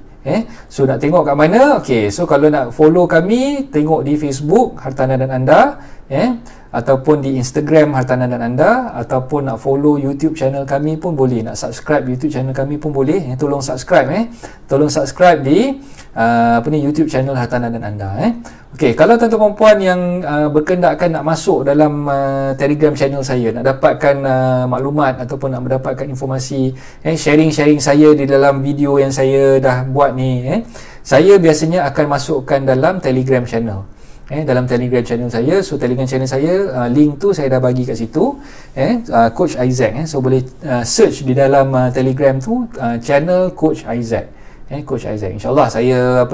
So nak tengok kat mana? So kalau nak follow kami, tengok di Facebook Hartanah dan anda, ataupun di Instagram Hartanah dan anda, ataupun nak follow YouTube channel kami pun boleh, nak subscribe YouTube channel kami pun boleh. Tolong subscribe tolong subscribe di YouTube channel Hartanah dan anda. Kalau tuan-tuan puan yang berkehendakkan nak masuk dalam Telegram channel saya, nak dapatkan maklumat ataupun nak mendapatkan informasi, sharing-sharing saya di dalam video yang saya dah buat ni, saya biasanya akan masukkan dalam Telegram channel. dalam Telegram channel saya. So Telegram channel saya, link tu saya dah bagi kat situ, Coach Isaac. So boleh search di dalam Telegram tu, channel Coach Isaac. Coach Isaac. InsyaAllah saya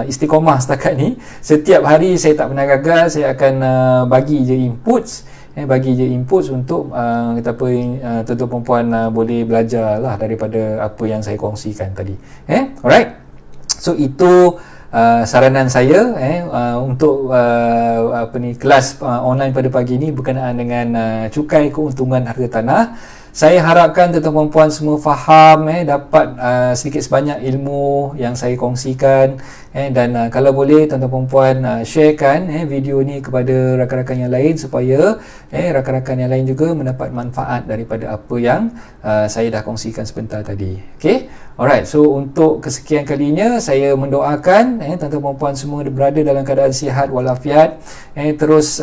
istiqomah setakat ni. Setiap hari saya tak pernah gagal, saya akan bagi je inputs, untuk tuan-tuan perempuan boleh belajar lah daripada apa yang saya kongsikan tadi. Alright. So itu saranan saya untuk kelas online pada pagi ini berkenaan dengan cukai keuntungan harga tanah. Saya harapkan tuan-tuan perempuan semua faham, dapat sedikit sebanyak ilmu yang saya kongsikan, dan kalau boleh tuan-tuan perempuan sharekan video ni kepada rakan-rakan yang lain supaya rakan-rakan yang lain juga mendapat manfaat daripada apa yang saya dah kongsikan sebentar tadi. Okay? Alright, so untuk kesekian kalinya saya mendoakan tuan-tuan perempuan semua berada dalam keadaan sihat walafiat, terus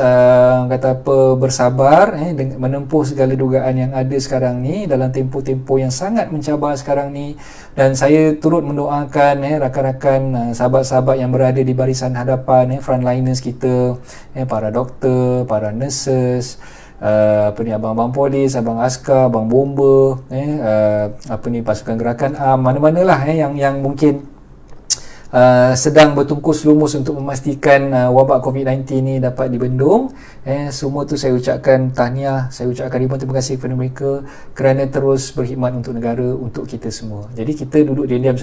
bersabar menempuh segala dugaan yang ada sekarang ni dalam tempoh-tempoh yang sangat mencabar sekarang ni. Dan saya turut mendoakan rakan-rakan, sahabat-sahabat yang berada di barisan hadapan, frontliners kita, para doktor, para nurses, abang-abang polis, abang askar, abang bomba, pasukan gerakan mana-manalah yang mungkin sedang bertungkus lumus untuk memastikan wabak COVID-19 ni dapat dibendung. Semua tu saya ucapkan tahniah, saya ucapkan ribuan terima kasih kepada mereka kerana terus berkhidmat untuk negara, untuk kita semua. Jadi kita duduk diam-diam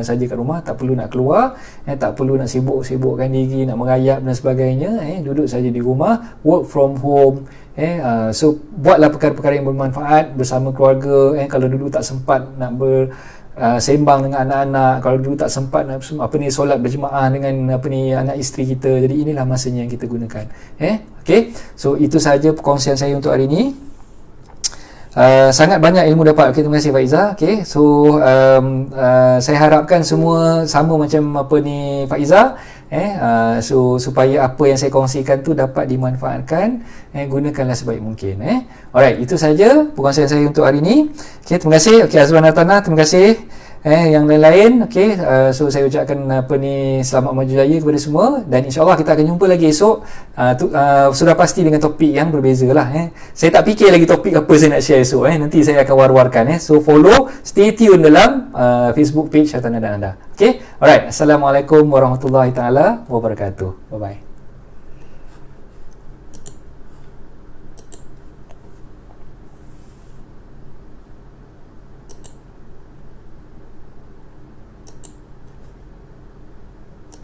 saja kat rumah, tak perlu nak keluar, tak perlu nak sibuk-sibukkan diri, nak merayap dan sebagainya. Duduk saja di rumah, work from home. So buatlah perkara-perkara yang bermanfaat bersama keluarga. Kalau dulu tak sempat nak sembang dengan anak-anak, kalau dulu tak sempat nak solat berjemaah dengan anak isteri kita, jadi inilah masanya yang kita gunakan. Okay, so itu sahaja perkongsian saya untuk hari ini. Sangat banyak ilmu dapat. Okay, terima kasih Faiza. Okay, so saya harapkan semua sama macam Faiza, so supaya apa yang saya kongsikan tu dapat dimanfaatkan, gunakanlah sebaik mungkin. Alright, itu saja perkongsian saya untuk hari ini. Okay, terima kasih. Okay, Azwan Atana, terima kasih. Yang lain-lain, okay, so saya ucapkan selamat maju jaya kepada semua, dan insyaAllah kita akan jumpa lagi esok. Sudah pasti dengan topik yang berbeza lah. Saya tak fikir lagi topik apa saya nak share esok. Nanti saya akan war-warkan. So follow, stay tune dalam Facebook page Hartanah dan Anda. Okay, alright. Assalamualaikum warahmatullahi taala wabarakatuh. Bye bye.